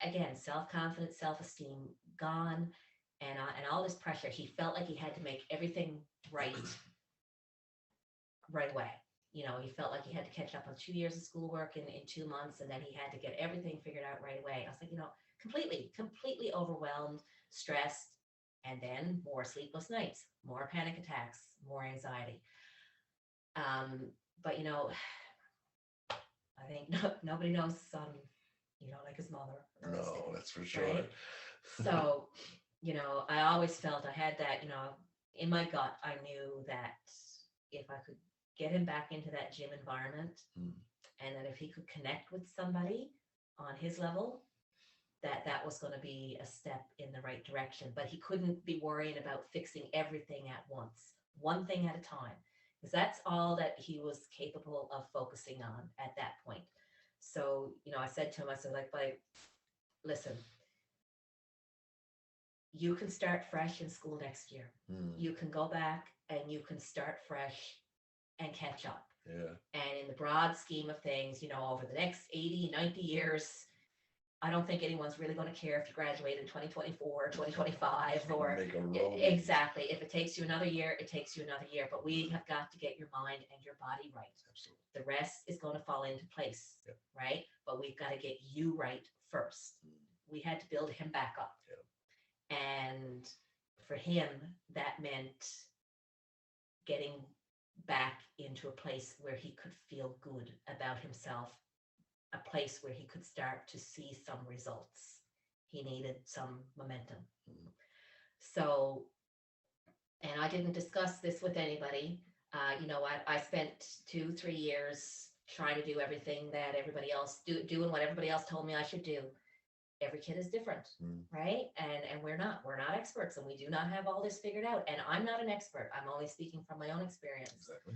Again, self-confidence, self-esteem gone, and all this pressure. He felt like he had to make everything right away. He felt like he had to catch up on 2 years of schoolwork in 2 months, and then he had to get everything figured out right away. I was like, completely overwhelmed, stressed, and then more sleepless nights, more panic attacks, more anxiety. But I think nobody knows his son, like his mother. No, that's for sure. Right? So, I always felt I had that, in my gut. I knew that if I could get him back into that gym environment, and that if he could connect with somebody on his level, that was going to be a step in the right direction. But he couldn't be worrying about fixing everything at once, one thing at a time, because that's all that he was capable of focusing on at that point. So, I said to him, I said, like, listen, you can start fresh in school next year. You can go back and you can start fresh and catch up. Yeah. And in the broad scheme of things, over the next 80, 90 years, I don't think anyone's really going to care if you graduate in 2024, 2025, or exactly. If it takes you another year, it takes you another year. But we have got to get your mind and your body right. Absolutely. The rest is going to fall into place, right? But we've got to get you right first. We had to build him back up. And for him, that meant getting back into a place where he could feel good about himself, a place where he could start to see some results. He needed some momentum. So, and I didn't discuss this with anybody. I spent 2-3 years trying to do everything that everybody else doing what everybody else told me I should do. Every kid is different, right? And we're not experts, and we do not have all this figured out. And I'm not an expert. I'm only speaking from my own experience. Exactly.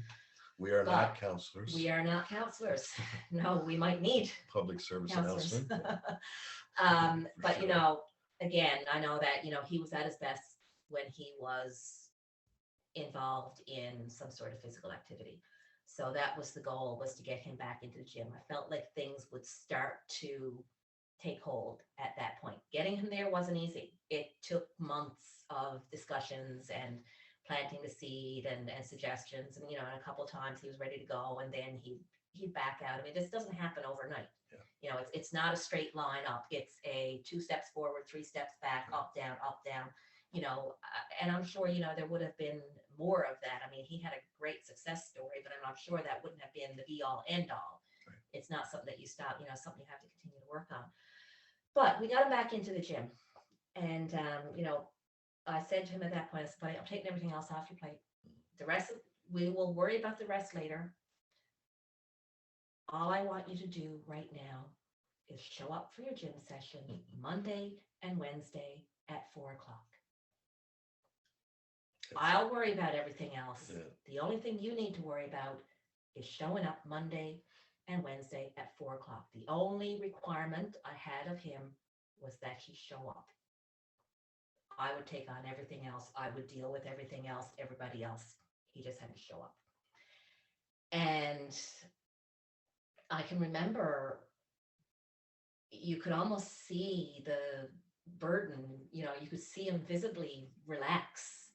We are not counselors. We are not counselors. No, we might need public service announcement. But again, I know that he was at his best when he was involved in some sort of physical activity. So that was the goal, was to get him back into the gym. I felt like things would start to take hold at that point. Getting him there wasn't easy. It took months of discussions and planting the seed and suggestions. And, and a couple of times he was ready to go, and then he'd back out. I mean, this doesn't happen overnight. It's not a straight line up. It's a 2 steps forward, 3 steps back, up, down, and I'm sure, there would have been more of that. I mean, he had a great success story, but I'm sure that wouldn't have been the be all end all. Right. It's not something that you stop, something you have to continue to work on. But we got him back into the gym, and, I said to him at that point, I said, buddy, I'm taking everything else off your plate. The rest, we will worry about the rest later. All I want you to do right now is show up for your gym session Monday and Wednesday at 4:00. I'll worry about everything else. Yeah. The only thing you need to worry about is showing up Monday and Wednesday at 4:00. The only requirement I had of him was that he show up. I would take on everything else. I would deal with everything else, everybody else. He just had to show up. And I can remember, you could almost see the burden, you could see him visibly relax.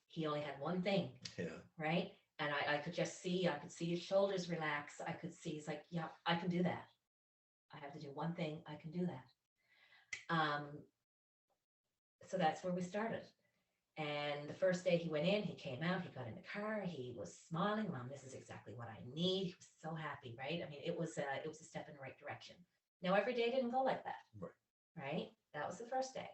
he only had one thing, Yeah. right? And I could just see, I could see his shoulders relax. I could see, he's like, yeah, I can do that. I have to do one thing. I can do that. So that's where we started. And the first day he went in, he came out, he got in the car, he was smiling. Mom, this is exactly what I need. He was so happy, right? I mean, it was a step in the right direction. Now every day didn't go like that, Right. right? That was the first day.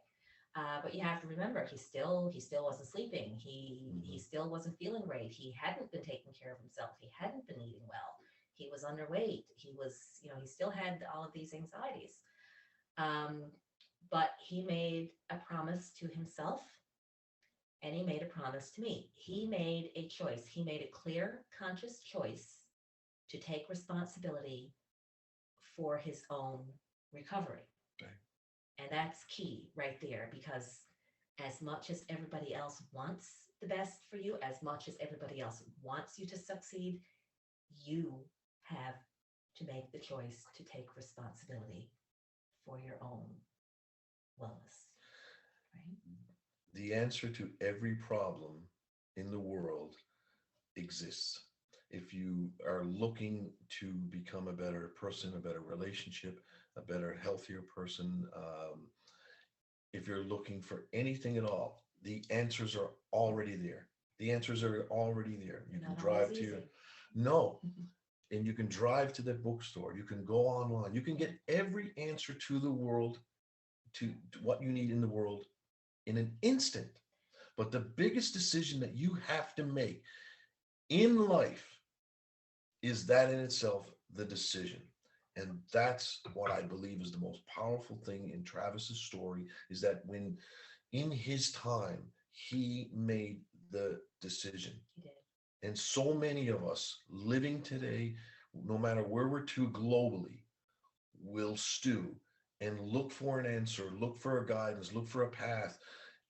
But you have to remember, he still wasn't sleeping. He still wasn't feeling great. He hadn't been taking care of himself. He hadn't been eating well. He was underweight. He still had all of these anxieties. Um, but he made a promise to himself, and he made a promise to me. He made a choice. He made a clear, conscious choice to take responsibility for his own recovery. Right. And that's key right there, because as much as everybody else wants the best for you, as much as everybody else wants you to succeed, you have to make the choice to take responsibility for your own wellness. Right? The answer to every problem in the world exists. If you are looking to become a better person, a better relationship, a better, healthier person, if you're looking for anything at all, the answers are already there. The answers are already there. You can Not drive always to your, easy. no, and you can drive to the bookstore. You can go online. You can get every answer to the world, to what you need in the world in an instant. But the biggest decision that you have to make in life is that in itself the decision. And that's what I believe is the most powerful thing in Travis's story, is that when in his time he made the decision. He did. And so many of us living today, no matter where we're to globally, will stew and look for an answer, look for a guidance, look for a path,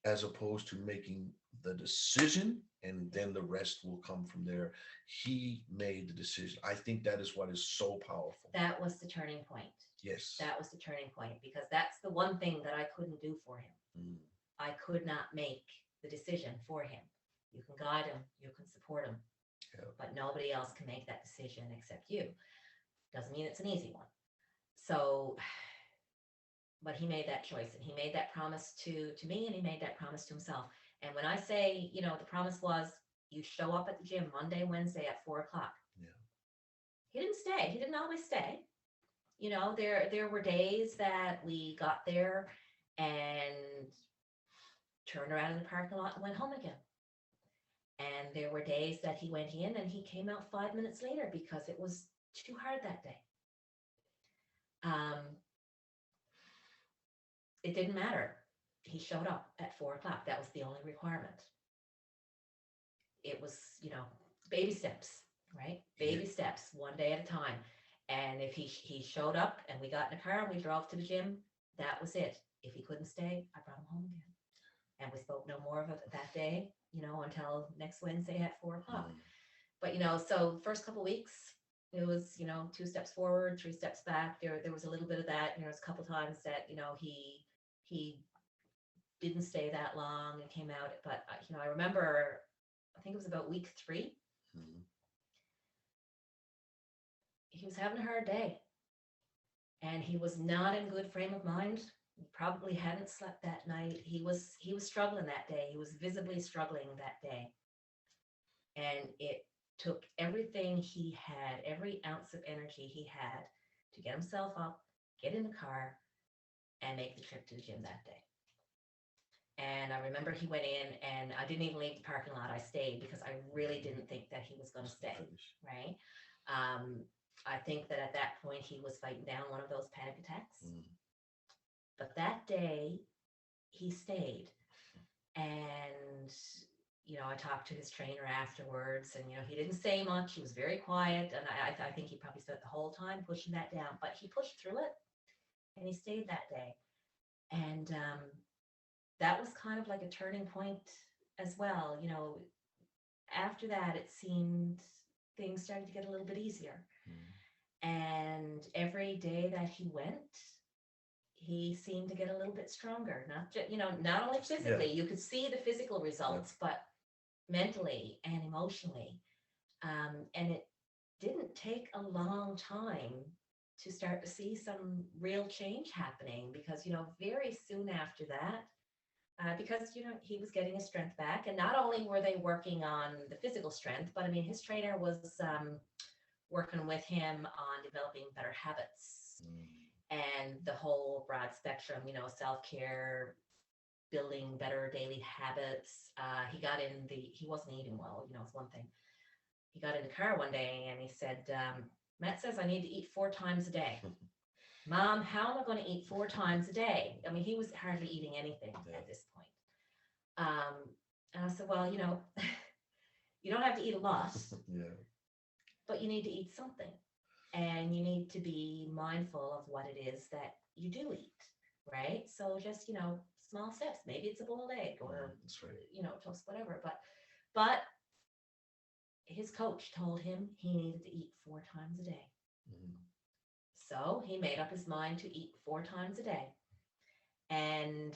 as opposed to making the decision and then the rest will come from there. He made the decision. I think that is what is so powerful. That was the turning point. Yes. That was the turning point, because that's the one thing that I couldn't do for him. Mm. I could not make the decision for him. You can guide him, you can support him, Yeah. but nobody else can make that decision except you. Doesn't mean it's an easy one. So, but he made that choice, and he made that promise to me, and he made that promise to himself. And when I say, the promise was, you show up at the gym Monday, Wednesday at 4 o'clock. Yeah. He didn't stay. He didn't always stay. There were days that we got there and turned around in the parking lot and went home again. And there were days that he went in and he came out 5 minutes later because it was too hard that day. It didn't matter. He showed up at 4 o'clock. That was the only requirement. It was, baby steps, right? Baby steps, one day at a time. And if he showed up and we got in a car and we drove to the gym, that was it. If he couldn't stay, I brought him home again. And we spoke no more of it that day, until next Wednesday at 4 o'clock. But, so first couple of weeks, it was, 2 steps forward, 3 steps back. There was a little bit of that. There was a couple of times that, he didn't stay that long and came out. But, I remember, I think it was about week 3. Mm. He was having a hard day. And he was not in good frame of mind. He probably hadn't slept that night. He was struggling that day. He was visibly struggling that day. And it took everything he had, every ounce of energy he had, to get himself up, get in the car, and make the trip to the gym that day. And I remember he went in, and I didn't even leave the parking lot. I stayed because I really didn't think that he was going to stay, right? I think that at that point he was fighting down one of those panic attacks. Mm. But that day he stayed. And, I talked to his trainer afterwards, and, he didn't say much. He was very quiet. And I think he probably spent the whole time pushing that down, but he pushed through it and he stayed that day. And that was kind of like a turning point as well. After that, it seemed things started to get a little bit easier. Mm. And every day that he went, he seemed to get a little bit stronger. Not only physically, you could see the physical results, but mentally and emotionally. And it didn't take a long time to start to see some real change happening because, very soon after that, because, he was getting his strength back. And not only were they working on the physical strength, but I mean, his trainer was working with him on developing better habits and the whole broad spectrum, self care, building better daily habits. He wasn't eating well, it's one thing. He got in the car one day and he said, Matt says I need to eat 4 times a day. Mom, how am I going to eat 4 times a day? I mean, he was hardly eating anything at this point. And I said, well, you don't have to eat a lot, but you need to eat something. And you need to be mindful of what it is that you do eat, right? So just, small steps. Maybe it's a boiled egg or, That's right. Toast, whatever. But his coach told him he needed to eat 4 times a day. So he made up his mind to eat 4 times a day. And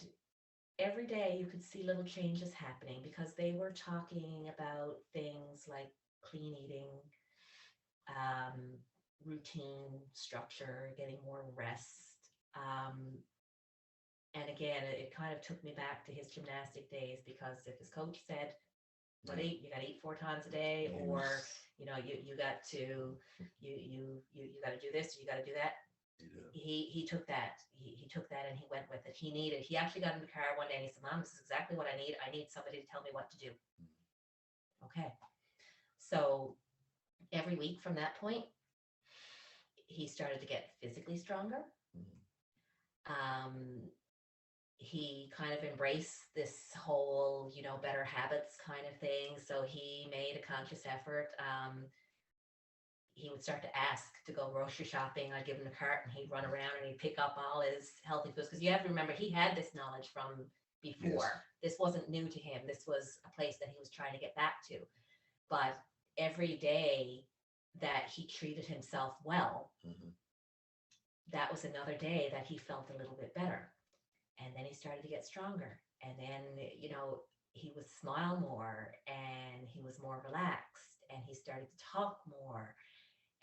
every day you could see little changes happening because they were talking about things like clean eating, routine structure, getting more rest. And again, it kind of took me back to his gymnastic days because if his coach said, buddy, you got to eat 4 times a day, or you got to you got to do this, or you got to do that. He took that. He took that and he went with it. He actually got in the car one day and he said, Mom, this is exactly what I need. I need somebody to tell me what to do. Okay. So every week from that point, he started to get physically stronger. He kind of embraced this whole, better habits kind of thing. So he made a conscious effort. He would start to ask to go grocery shopping. I'd give him the cart and he'd run around and he'd pick up all his healthy foods. Because you have to remember, he had this knowledge from before. Yes. This wasn't new to him. This was a place that he was trying to get back to. But every day that he treated himself well, that was another day that he felt a little bit better. And then he started to get stronger. And then, he would smile more and he was more relaxed and he started to talk more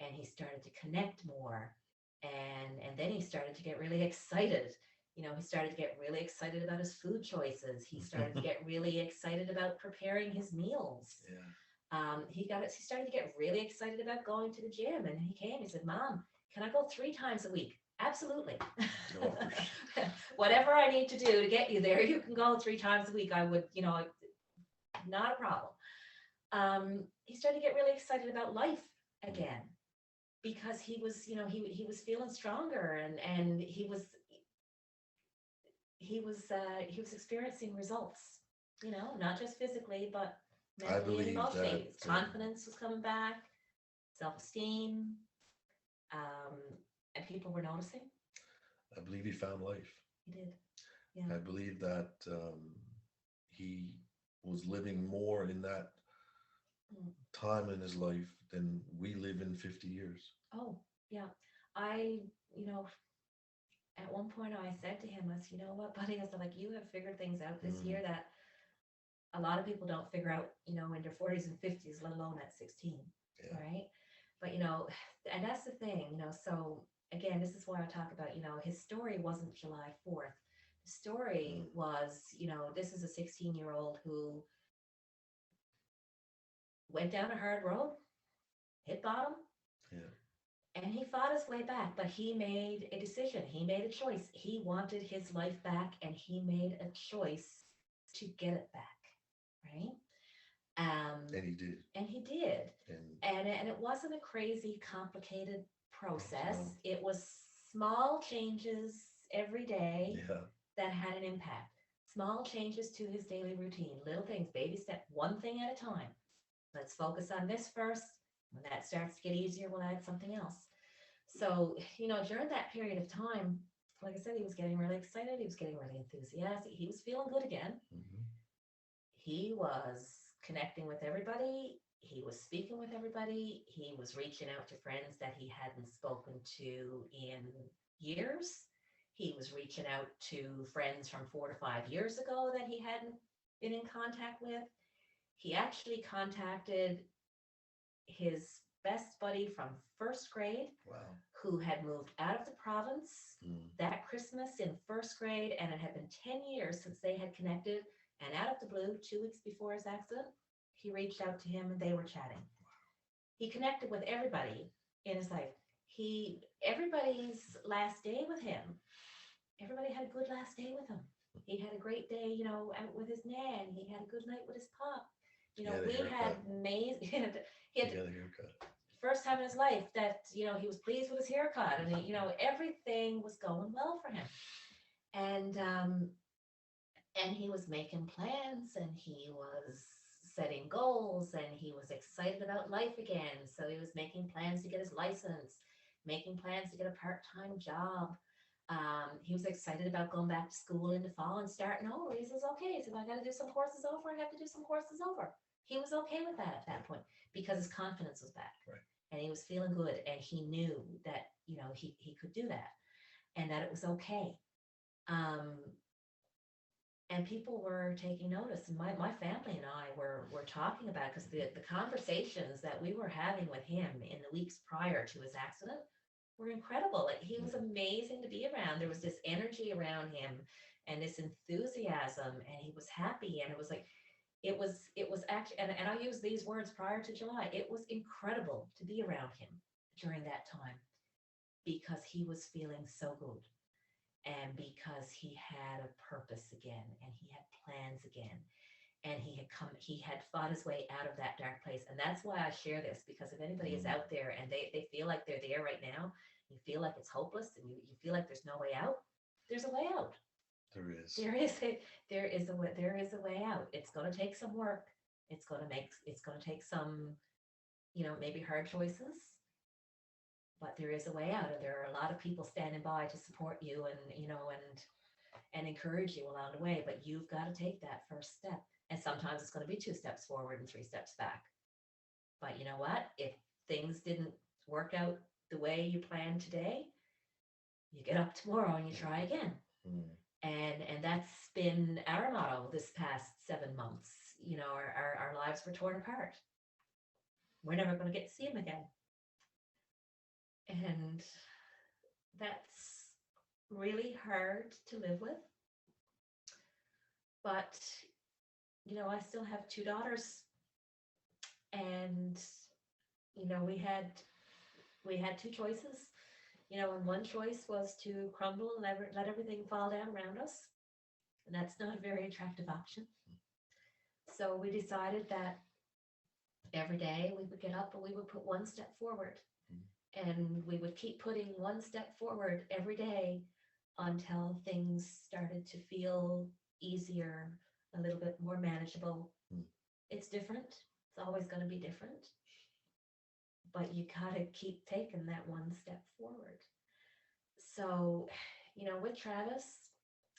and he started to connect more. And then he started to get really excited. He started to get really excited about his food choices. He started to get really excited about preparing his meals. Yeah. He started to get really excited about going to the gym. And he came, he said, Mom, can I go 3 times a week? Absolutely. Whatever I need to do to get you there, you can go 3 times a week. I would, not a problem. He started to get really excited about life again because he was, he was feeling stronger and he was experiencing results, not just physically, but mentally and emotionally. His confidence was coming back, self-esteem. And people were noticing. I believe he found life. He did. Yeah. I believe that he was living more in that time in his life than we live in 50 years. Oh, yeah. At one point I said to him, I said, you know what, buddy? I said, like, you have figured things out this year that a lot of people don't figure out, in their 40s and 50s, let alone at 16. Yeah. Right. But, and that's the thing, so again, this is why I talk about, his story wasn't July 4th. The story was, this is a 16-year-old who went down a hard road, hit bottom, and he fought his way back, but he made a decision. He made a choice. He wanted his life back, and he made a choice to get it back, right? And he did. And he did. And it wasn't a crazy, complicated process. No. It was small changes every day that had an impact. Small changes to his daily routine, little things, baby step, one thing at a time. Let's focus on this first. When that starts to get easier, we'll add something else. So, during that period of time, like I said, he was getting really excited. He was getting really enthusiastic. He was feeling good again. He was connecting with everybody. He was speaking with everybody. He was reaching out to friends that he hadn't spoken to in years. He was reaching out to friends from 4 to 5 years ago that he hadn't been in contact with. He actually contacted his best buddy from first grade, Wow. who had moved out of the province Mm. that Christmas in first grade, and it had been 10 years since they had connected. And out of the blue, 2 weeks before his accident, he reached out to him and they were chatting. He connected with everybody in his life. Everybody's last day with him, everybody had a good last day with him. He had a great day, out with his nan. He had a good night with his pop. The We had haircut. amazing. He He had had a haircut. first time in his life that he was pleased with his haircut, and everything was going well for him. And he was making plans, and he was setting goals, and he was excited about life again. So he was making plans to get his license, making plans to get a part-time job. He was excited about going back to school in the fall and starting over. He says, okay, so if I got to do some courses over, I have to do some courses over. He was okay with that at that point because his confidence was back. Right. And he was feeling good, and he knew that, he could do that and that it was okay. And people were taking notice. And my family and I were talking about it, because the conversations that we were having with him in the weeks prior to his accident were incredible. Like, he was amazing to be around. There was this energy around him and this enthusiasm, and he was happy. And it was like, it was actually, and I use these words prior to July, it was incredible to be around him during that time, because he was feeling so good, and because he had a purpose again, and he had plans again, and he had fought his way out of that dark place. And that's why I share this, because if anybody is out there and they feel like they're there right now, you feel like it's hopeless, and you feel like there's no way out, there's a way out. There is. There is a way out. It's going to take some work. It's going to take some, maybe hard choices, but there is a way out, and there are a lot of people standing by to support you, and encourage you along the way. But you've got to take that first step, and sometimes it's going to be 2 steps forward and 3 steps back. But you know what? If things didn't work out the way you planned today, you get up tomorrow and you try again. Mm. And that's been our motto this past 7 months. Our lives were torn apart. We're never going to get to see him again. And that's really hard to live with. But, I still have 2 daughters. And, we had 2 choices. And one choice was to crumble and let everything fall down around us. And that's not a very attractive option. So we decided that every day we would get up and we would put 1 step forward. And we would keep putting 1 step forward every day until things started to feel easier, a little bit more manageable. It's different. It's always going to be different. But you got to keep taking that 1 step forward. So, with Travis,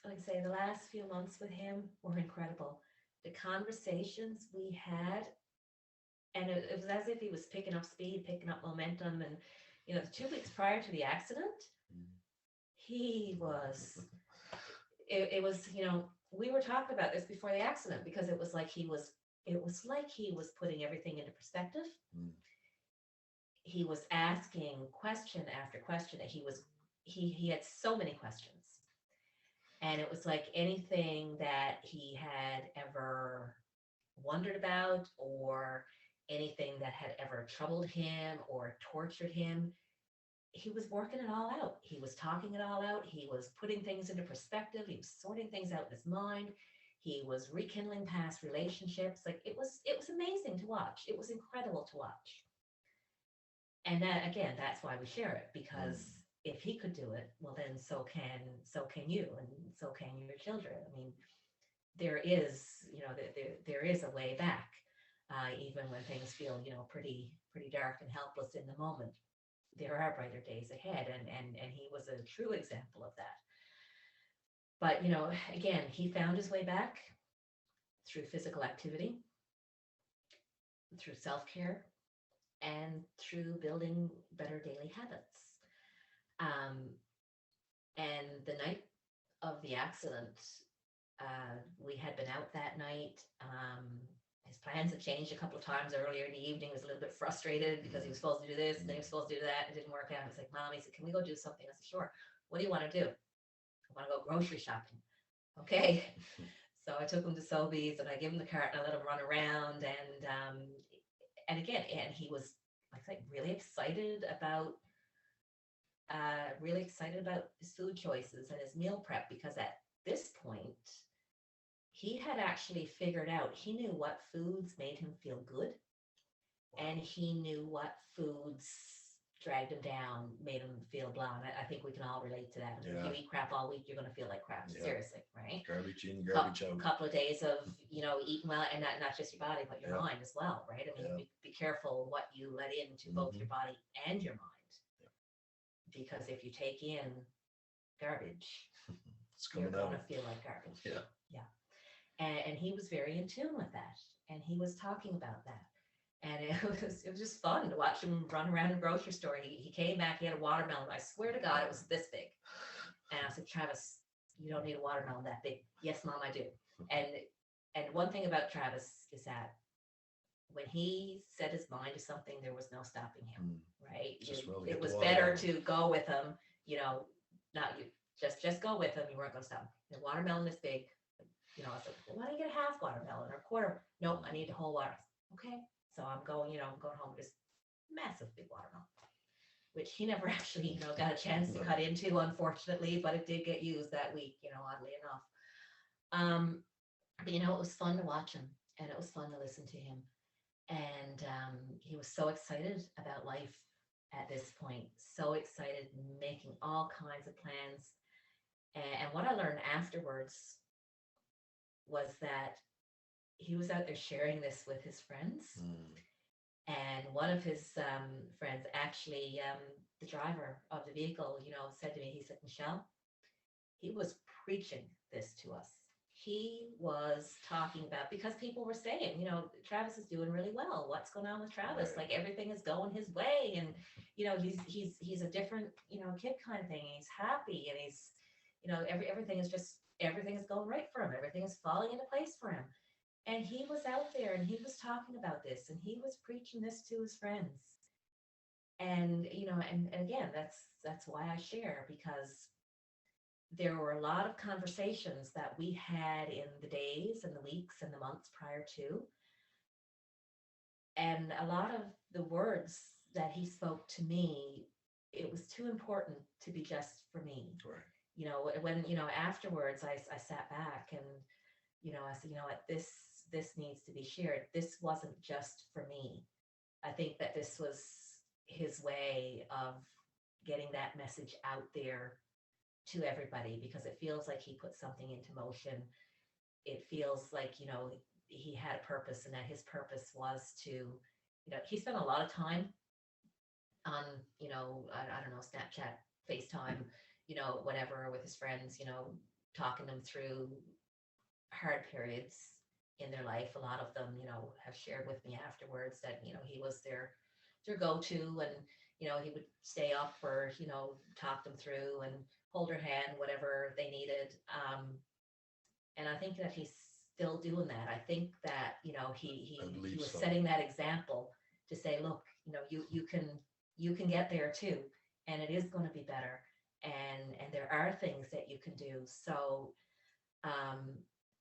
like I say, the last few months with him were incredible. The conversations we had, and it was as if he was picking up speed, picking up momentum. And, the 2 weeks prior to the accident, he was, it was, we were talking about this before the accident, because it was like he was putting everything into perspective. He was asking question after question. He had so many questions. And it was like anything that he had ever wondered about, or anything that had ever troubled him or tortured him, he was working it all out. He was talking it all out. He was putting things into perspective. He was sorting things out in his mind. He was rekindling past relationships. Like, it was amazing to watch. It was incredible to watch. And that, again, that's why we share it, because if he could do it, well, then so can you, and so can your children. I mean, there is a way back, even when things feel, pretty dark and helpless in the moment. There are brighter days ahead, and he was a true example of that. But, again, he found his way back through physical activity, through self-care, and through building better daily habits. And the night of the accident, we had been out that night, his plans had changed a couple of times earlier in the evening. He was a little bit frustrated because he was supposed to do this and then he was supposed to do that. It didn't work out. I was like, Mom, he said, can we go do something? I said, sure. What do you want to do? I want to go grocery shopping. Okay. So I took him to Sobeys and I gave him the cart and I let him run around. And again, and he was like really excited about his food choices and his meal prep, because at this point he had actually figured out, he knew what foods made him feel good and he knew what foods dragged him down, made him feel blah. And I think we can all relate to that. If you eat crap all week, you're going to feel like crap. Yeah. Seriously, right? Garbage in, garbage out. A couple of days of, eating well, and not just your body, but your mind as well, right? I mean, be careful what you let into both your body and your mind. Yeah. Because if you take in garbage, you're going to feel like garbage. Yeah. Yeah. And he was very in tune with that. And he was talking about that. And it was just fun to watch him run around the grocery store. He came back, he had a watermelon. I swear to God, it was this big. And I said, Travis, you don't need a watermelon that big. Yes, Mom, I do. And one thing about Travis is that when he set his mind to something, there was no stopping him, right? It was better to go with him, not you, just go with him. You weren't going to stop him. The watermelon is big. I said, well, why don't you get a half watermelon or a quarter? No, I need a whole water. Okay. So I'm going home with this massive big watermelon, which he never actually, got a chance to cut into, unfortunately, but it did get used that week, oddly enough. But it was fun to watch him and it was fun to listen to him. And he was so excited about life at this point, so excited, making all kinds of plans. And what I learned afterwards was that he was out there sharing this with his friends. And one of his friends, actually, the driver of the vehicle, said to me, he said, Michelle, he was preaching this to us. He was talking about, because people were saying, Travis is doing really well. What's going on with Travis? Right. Like everything is going his way. And, he's a different, kid kind of thing. He's happy and he's, everything is going right for him. Everything is falling into place for him. And he was out there and he was talking about this and he was preaching this to his friends. And, and again, that's why I share, because there were a lot of conversations that we had in the days and the weeks and the months prior to. And a lot of the words that he spoke to me, it was too important to be just for me. Right. When, afterwards I sat back and, I said, what, this needs to be shared. This wasn't just for me. I think that this was his way of getting that message out there to everybody, because it feels like he put something into motion. It feels like, he had a purpose, and that his purpose was to, he spent a lot of time on, I don't know, Snapchat, FaceTime, whatever, with his friends, talking them through hard periods in their life. A lot of them, have shared with me afterwards that, he was their go-to, and, he would stay up or, talk them through and hold their hand, whatever they needed. And I think that he's still doing that. I think that, he was setting that example to say, look, you can get there too, and it is going to be better. And there are things that you can do. So,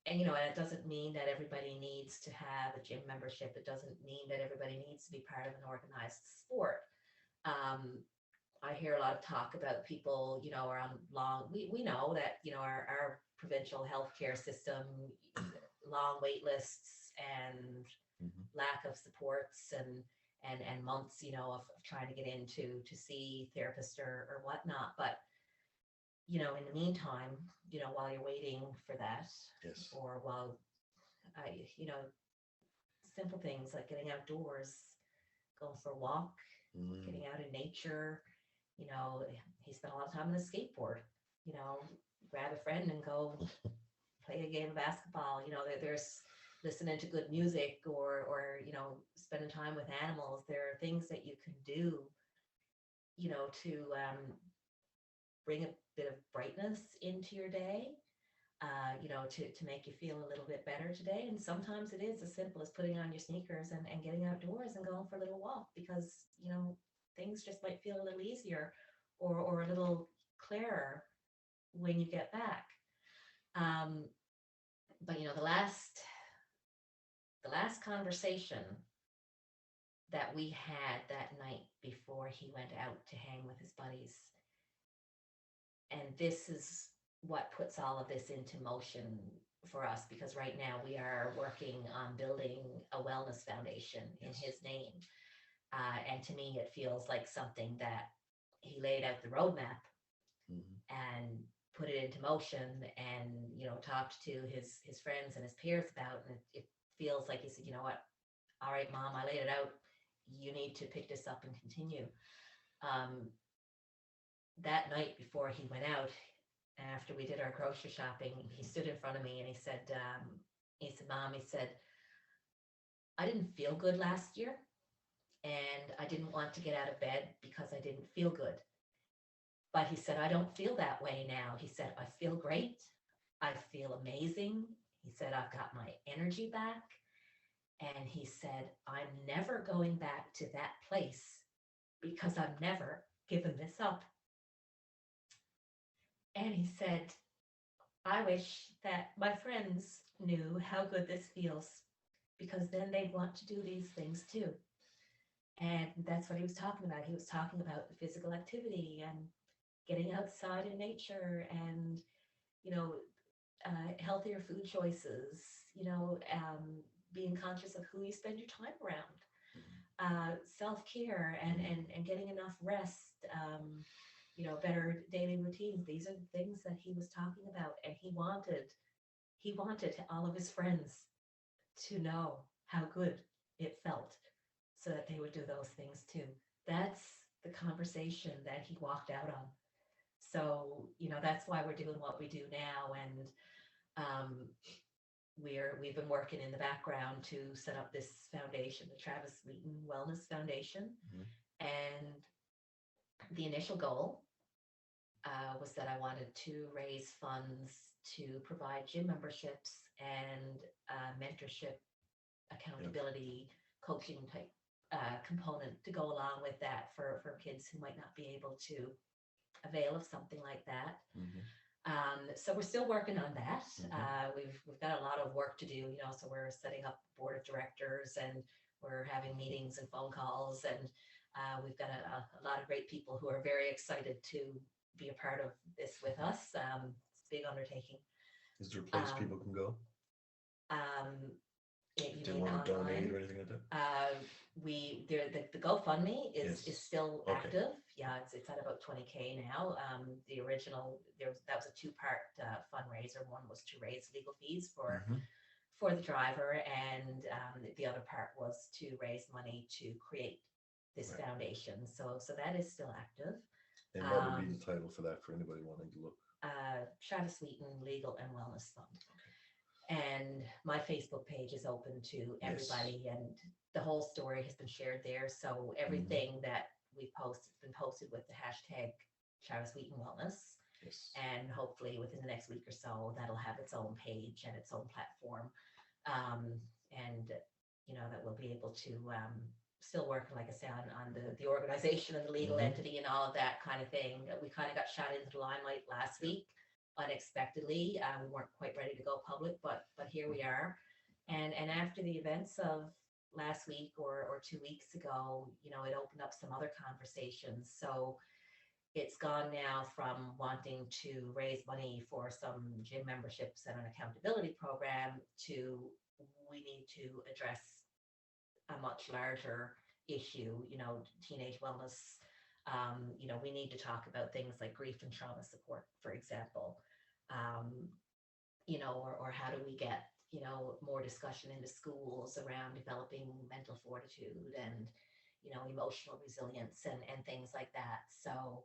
and it doesn't mean that everybody needs to have a gym membership. It doesn't mean that everybody needs to be part of an organized sport. I hear a lot of talk about people, are on long, we know that, our provincial healthcare system, long wait lists and lack of supports and months, of trying to get into to see therapists or whatnot. But, in the meantime, while you're waiting for that, yes, or while simple things like getting outdoors, going for a walk, getting out in nature, he spent a lot of time on a skateboard, grab a friend and go play a game of basketball, there's listening to good music or spending time with animals. There are things that you can do, to bring a bit of brightness into your day. to make you feel a little bit better today. And sometimes it is as simple as putting on your sneakers and getting outdoors and going for a little walk because, things just might feel a little easier or a little clearer when you get back. But the last conversation that we had that night before he went out to hang with his buddies, and this is what puts all of this into motion for us, because right now we are working on building a wellness foundation in his name. And to me, it feels like something that he laid out the roadmap and put it into motion and, talked to his friends and his peers about. And it feels like he said, you know what, all right, Mom, I laid it out. You need to pick this up and continue. That night before he went out, after we did our grocery shopping, he stood in front of me and he said, Mom, he said, I didn't feel good last year and I didn't want to get out of bed because I didn't feel good. But he said, I don't feel that way now. He said, I feel great. I feel amazing. He said, I've got my energy back. And he said, I'm never going back to that place because I've never given this up. And he said, I wish that my friends knew how good this feels because then they'd want to do these things too. And that's what he was talking about. He was talking about the physical activity and getting outside in nature and, healthier food choices, being conscious of who you spend your time around, self-care and getting enough rest, better daily routines. These are the things that he was talking about. And he wanted all of his friends to know how good it felt so that they would do those things too. That's the conversation that he walked out on. So, that's why we're doing what we do now. And we've been working in the background to set up this foundation, the Travis Wheaton Wellness Foundation. And the initial goal was that I wanted to raise funds to provide gym memberships and mentorship, accountability, coaching type component to go along with that for kids who might not be able to avail of something like that. So we're still working on that. We've got a lot of work to do, so we're setting up board of directors and we're having meetings and phone calls, and we've got a lot of great people who are very excited to be a part of this with us. It's a big undertaking. Is there a place people can go? Do you want to donate or anything like that? The GoFundMe is still Okay. active. Yeah, it's at about 20K now. The original that was a two-part fundraiser. One was to raise legal fees for the driver, and the other part was to raise money to create this foundation. So that is still active. And what would be the title for that for anybody wanting to look? Travis Wheaton Legal and Wellness Fund. And my Facebook page is open to everybody, and the whole story has been shared there. So everything that we post has been posted with the hashtag Travis Wheaton Wellness. Yes. And hopefully within the next week or so, that'll have its own page and its own platform. And that we'll be able to still work, like I said, on the organization and the legal entity and all of that kind of thing. We kind of got shot into the limelight last week unexpectedly. We weren't quite ready to go public, but here we are. And after the events of last week or 2 weeks ago, it opened up some other conversations. So it's gone now from wanting to raise money for some gym memberships and an accountability program to we need to address a much larger issue, teenage wellness. We need to talk about things like grief and trauma support, for example, or how do we get, more discussion into schools around developing mental fortitude and, emotional resilience and things like that. So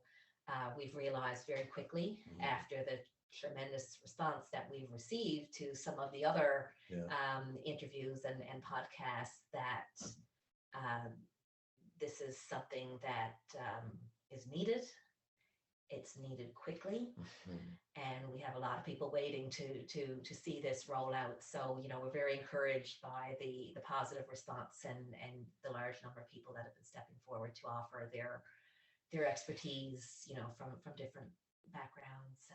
we've realized very quickly after the tremendous response that we've received to some of the other interviews and podcasts that this is something that is needed it's needed quickly, Mhm. and we have a lot of people waiting to see this roll out. So, we're very encouraged by the positive response and the large number of people that have been stepping forward to offer their expertise, from different backgrounds.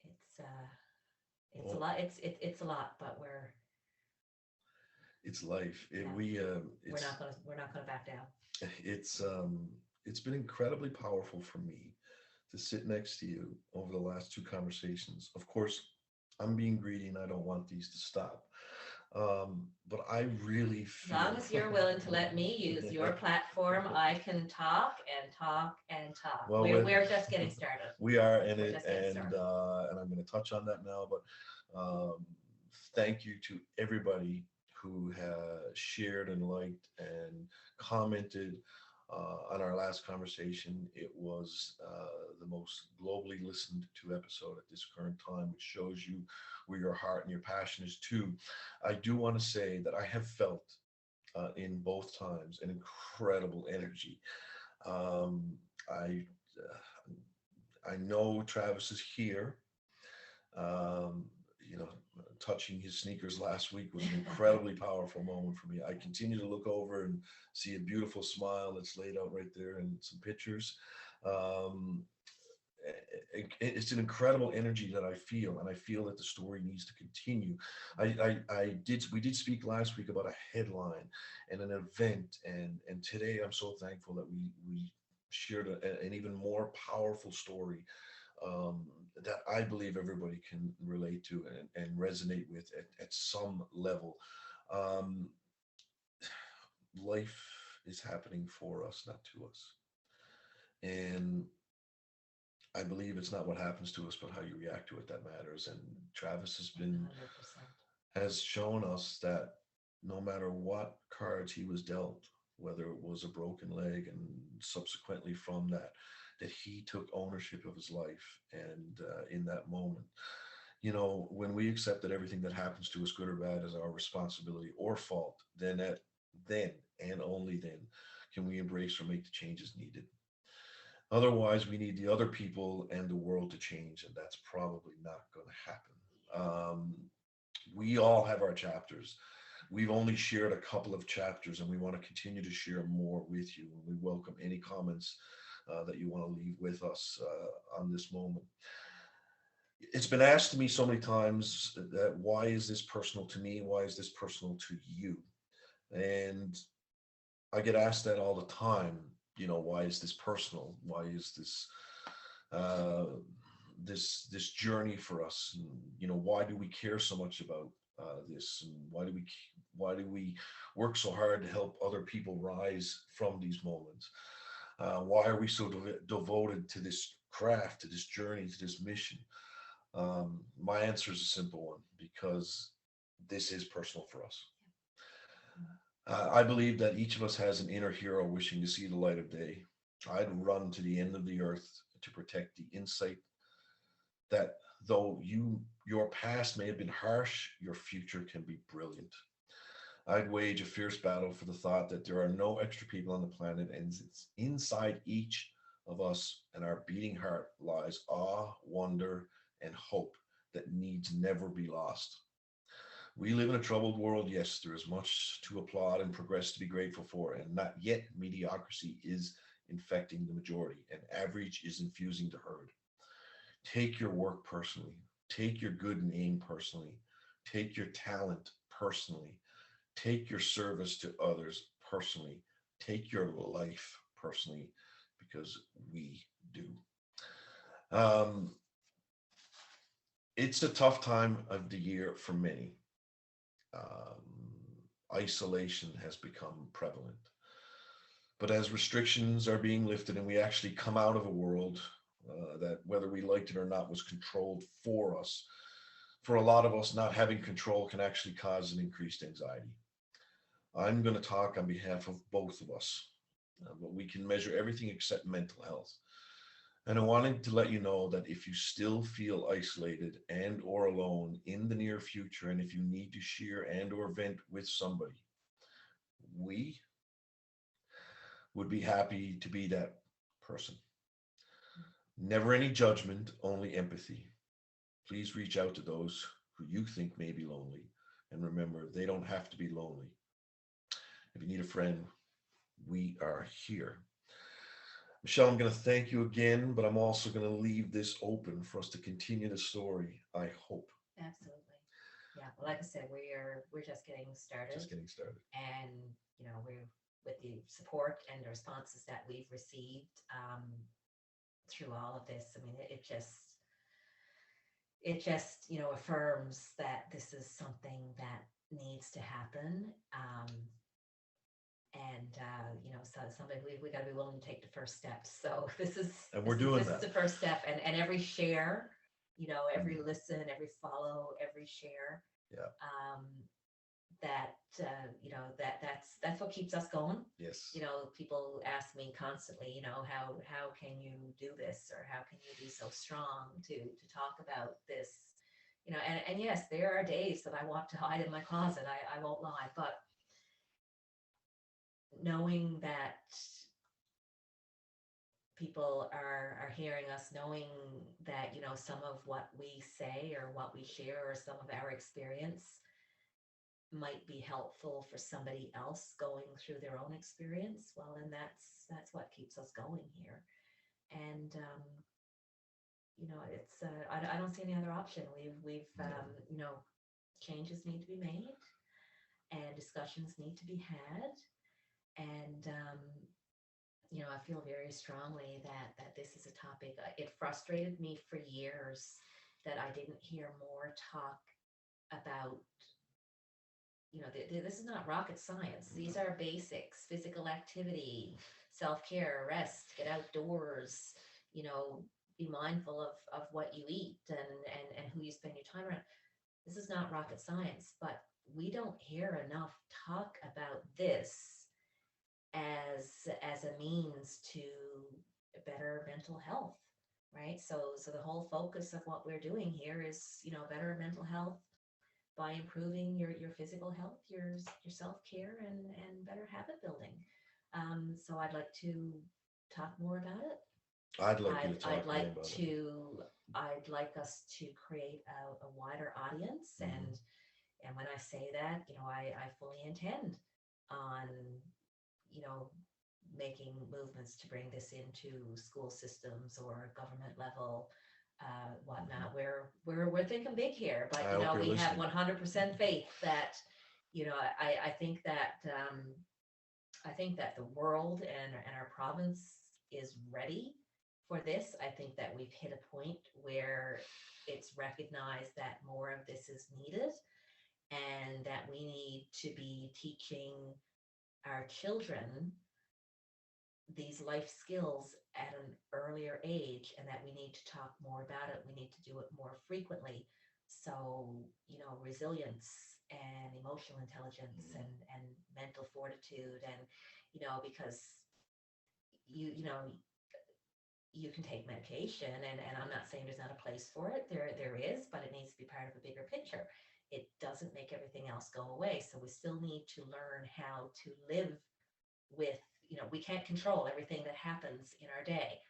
It's a Well, lot. It's a lot, but it's life. yeah, It's we're not gonna back down. it's it's been incredibly powerful for me to sit next to you over the last two conversations. Of course, I'm being greedy and I don't want these to stop. But I really As long feel as you're willing to let me use your platform, I can talk and talk and talk. well, We're just getting started. we are in We're it, just getting started. and I'm going to touch on that now. But thank you to everybody who has shared and liked and commented on our last conversation. It was the most globally listened to episode at this current time, which shows you where your heart and your passion is too. I do want to say that I have felt in both times an incredible energy. Um, I I know Travis is here. Um, you know, touching his sneakers last week was an incredibly powerful moment for me. I continue to look over and see a beautiful smile that's laid out right there and some pictures. Um, it's an incredible energy that I feel, and I feel that the story needs to continue. We did speak last week about a headline and an event, and today I'm so thankful that we shared an even more powerful story um, that I believe everybody can relate to and resonate with at some level. Um, Life is happening for us, not to us. And I believe it's not what happens to us, but how you react to it that matters. And Travis 100%. has shown us that no matter what cards he was dealt, whether it was a broken leg and subsequently from that, that he took ownership of his life. And in that moment, when we accept that everything that happens to us, good or bad, is our responsibility or fault, then and only then can we embrace or make the changes needed. Otherwise, we need the other people and the world to change, and that's probably not going to happen. We all have our chapters. We've only shared a couple of chapters, and we want to continue to share more with you. And we welcome any comments that you want to leave with us on this moment. It's been asked to me so many times that why is this personal to me? Why is this personal to you? And I get asked that all the time. Why is this personal? Why is uh, this journey for us? And, why do we care so much about this? And why do we work so hard to help other people rise from these moments? Why are we so devoted to this craft, to this journey, to this mission? My answer is a simple one: because this is personal for us. I believe that each of us has an inner hero wishing to see the light of day. I'd run to the end of the earth to protect the insight that though your past may have been harsh, your future can be brilliant. I'd wage a fierce battle for the thought that there are no extra people on the planet, and it's inside each of us and our beating heart lies awe, wonder, and hope that needs never be lost. We live in a troubled world. Yes, there is much to applaud and progress to be grateful for, and not yet mediocrity is infecting the majority, and average is infusing the herd. Take your work personally. Take your good name personally. Take your talent personally. Take your service to others personally. Take your life personally, because we do. Um, it's a tough time of the year for many. Isolation has become prevalent. But as restrictions are being lifted and we actually come out of a world that, whether we liked it or not, was controlled for us, for a lot of us, not having control can actually cause an increased anxiety. I'm going to talk on behalf of both of us, but we can measure everything except mental health. And I wanted to let you know that if you still feel isolated and or alone in the near future, and if you need to share and or vent with somebody, we would be happy to be that person. Never any judgment, only empathy. Please reach out to those who you think may be lonely. And remember, they don't have to be lonely. If you need a friend, we are here. Michelle, I'm going to thank you again, but I'm also going to leave this open for us to continue the story, I hope. Absolutely. Yeah. Well, like I said, we're just getting started, Just getting started. and we're with the support and the responses that we've received through all of this. I mean, it just affirms that this is something that needs to happen. And so somebody we got to be willing to take the first steps. So this is And we're this is doing this is that. the first step, and every share, every Mm. listen, every follow, every share, Yeah. that that's what keeps us going. Yes. People ask me constantly, how can you do this, or how can you be so strong to talk about this? And yes, there are days that I want to hide in my closet. I won't lie, but knowing that people are hearing us, knowing that some of what we say or what we share or some of our experience might be helpful for somebody else going through their own experience, well, then that's what keeps us going here. And it's I don't see any other option. We've changes need to be made, and discussions need to be had. And I feel very strongly that this is a topic. It frustrated me for years that I didn't hear more talk about. This is not rocket science. These are basics: physical activity, self-care, rest, get outdoors. You know, be mindful of what you eat, and who you spend your time around. This is not rocket science, but we don't hear enough talk about this as a means to better mental health, right? So the whole focus of what we're doing here is better mental health by improving your physical health, your self-care, and better habit building. So I'd like to talk more about it. I'd like you to I'd talk more like about it. to I'd like us to create a wider audience, Mhm. and when I say that, I fully intend on you know making movements to bring this into school systems or government level, whatnot. We're thinking big here, but I hope you're we have listening. 100% faith that I think that the world and our province is ready for this. I think that we've hit a point where it's recognized that more of this is needed, and that we need to be teaching our children these life skills at an earlier age, and that we need to talk more about it. We need to do it more frequently. So, resilience and emotional intelligence Mhm. and mental fortitude, and, because you can take medication, and I'm not saying there's not a place for it. There is, but it needs to be part of a bigger picture. It doesn't make everything else go away. So we still need to learn how to live with, we can't control everything that happens in our day.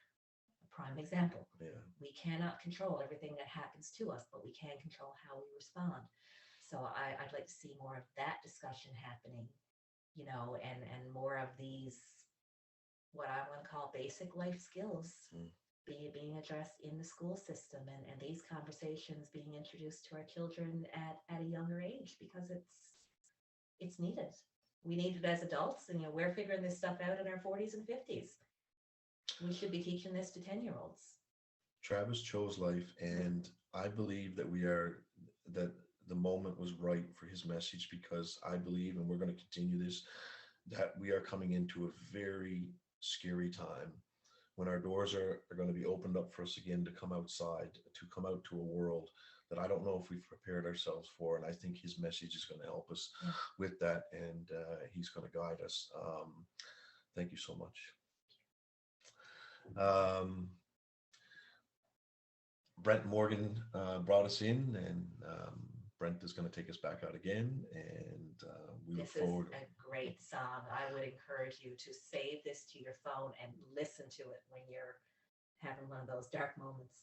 A prime example, Yeah. we cannot control everything that happens to us, but we can control how we respond. So I'd like to see more of that discussion happening, and more of these, what I want to call basic life skills, Mm. being addressed in the school system, and these conversations being introduced to our children at a younger age, because it's needed. We need it as adults, and we're figuring this stuff out in our 40s and 50s. We should be teaching this to 10-year-olds. Travis chose life, and I believe that the moment was right for his message, because I believe, and we're going to continue this, that we are coming into a very scary time when our doors are going to be opened up for us again to come outside, to come out to a world that I don't know if we've prepared ourselves for. And I think his message is going to help us Yeah. with that, and he's going to guide us. Thank you so much. Um, Brent Morgan brought us in, and Brent is going to take us back out again, and we look This is forward. a great song. I would encourage you to save this to your phone and listen to it when you're having one of those dark moments.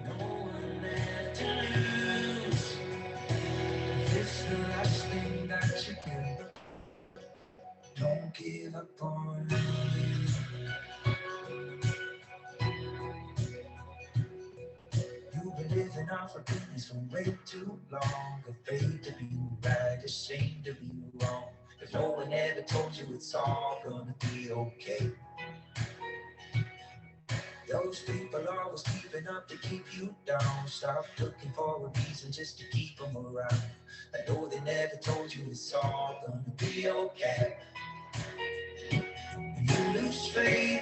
No one left to lose. This the last thing that you do. Don't give up on me. You've been living off of goodness for way too long. Afraid to be right, ashamed to be wrong. If no one ever told you it's all gonna be okay. Those people always keeping up to keep you down. Stop looking for a reason just to keep them around. I know they never told you it's all gonna be okay. You lose faith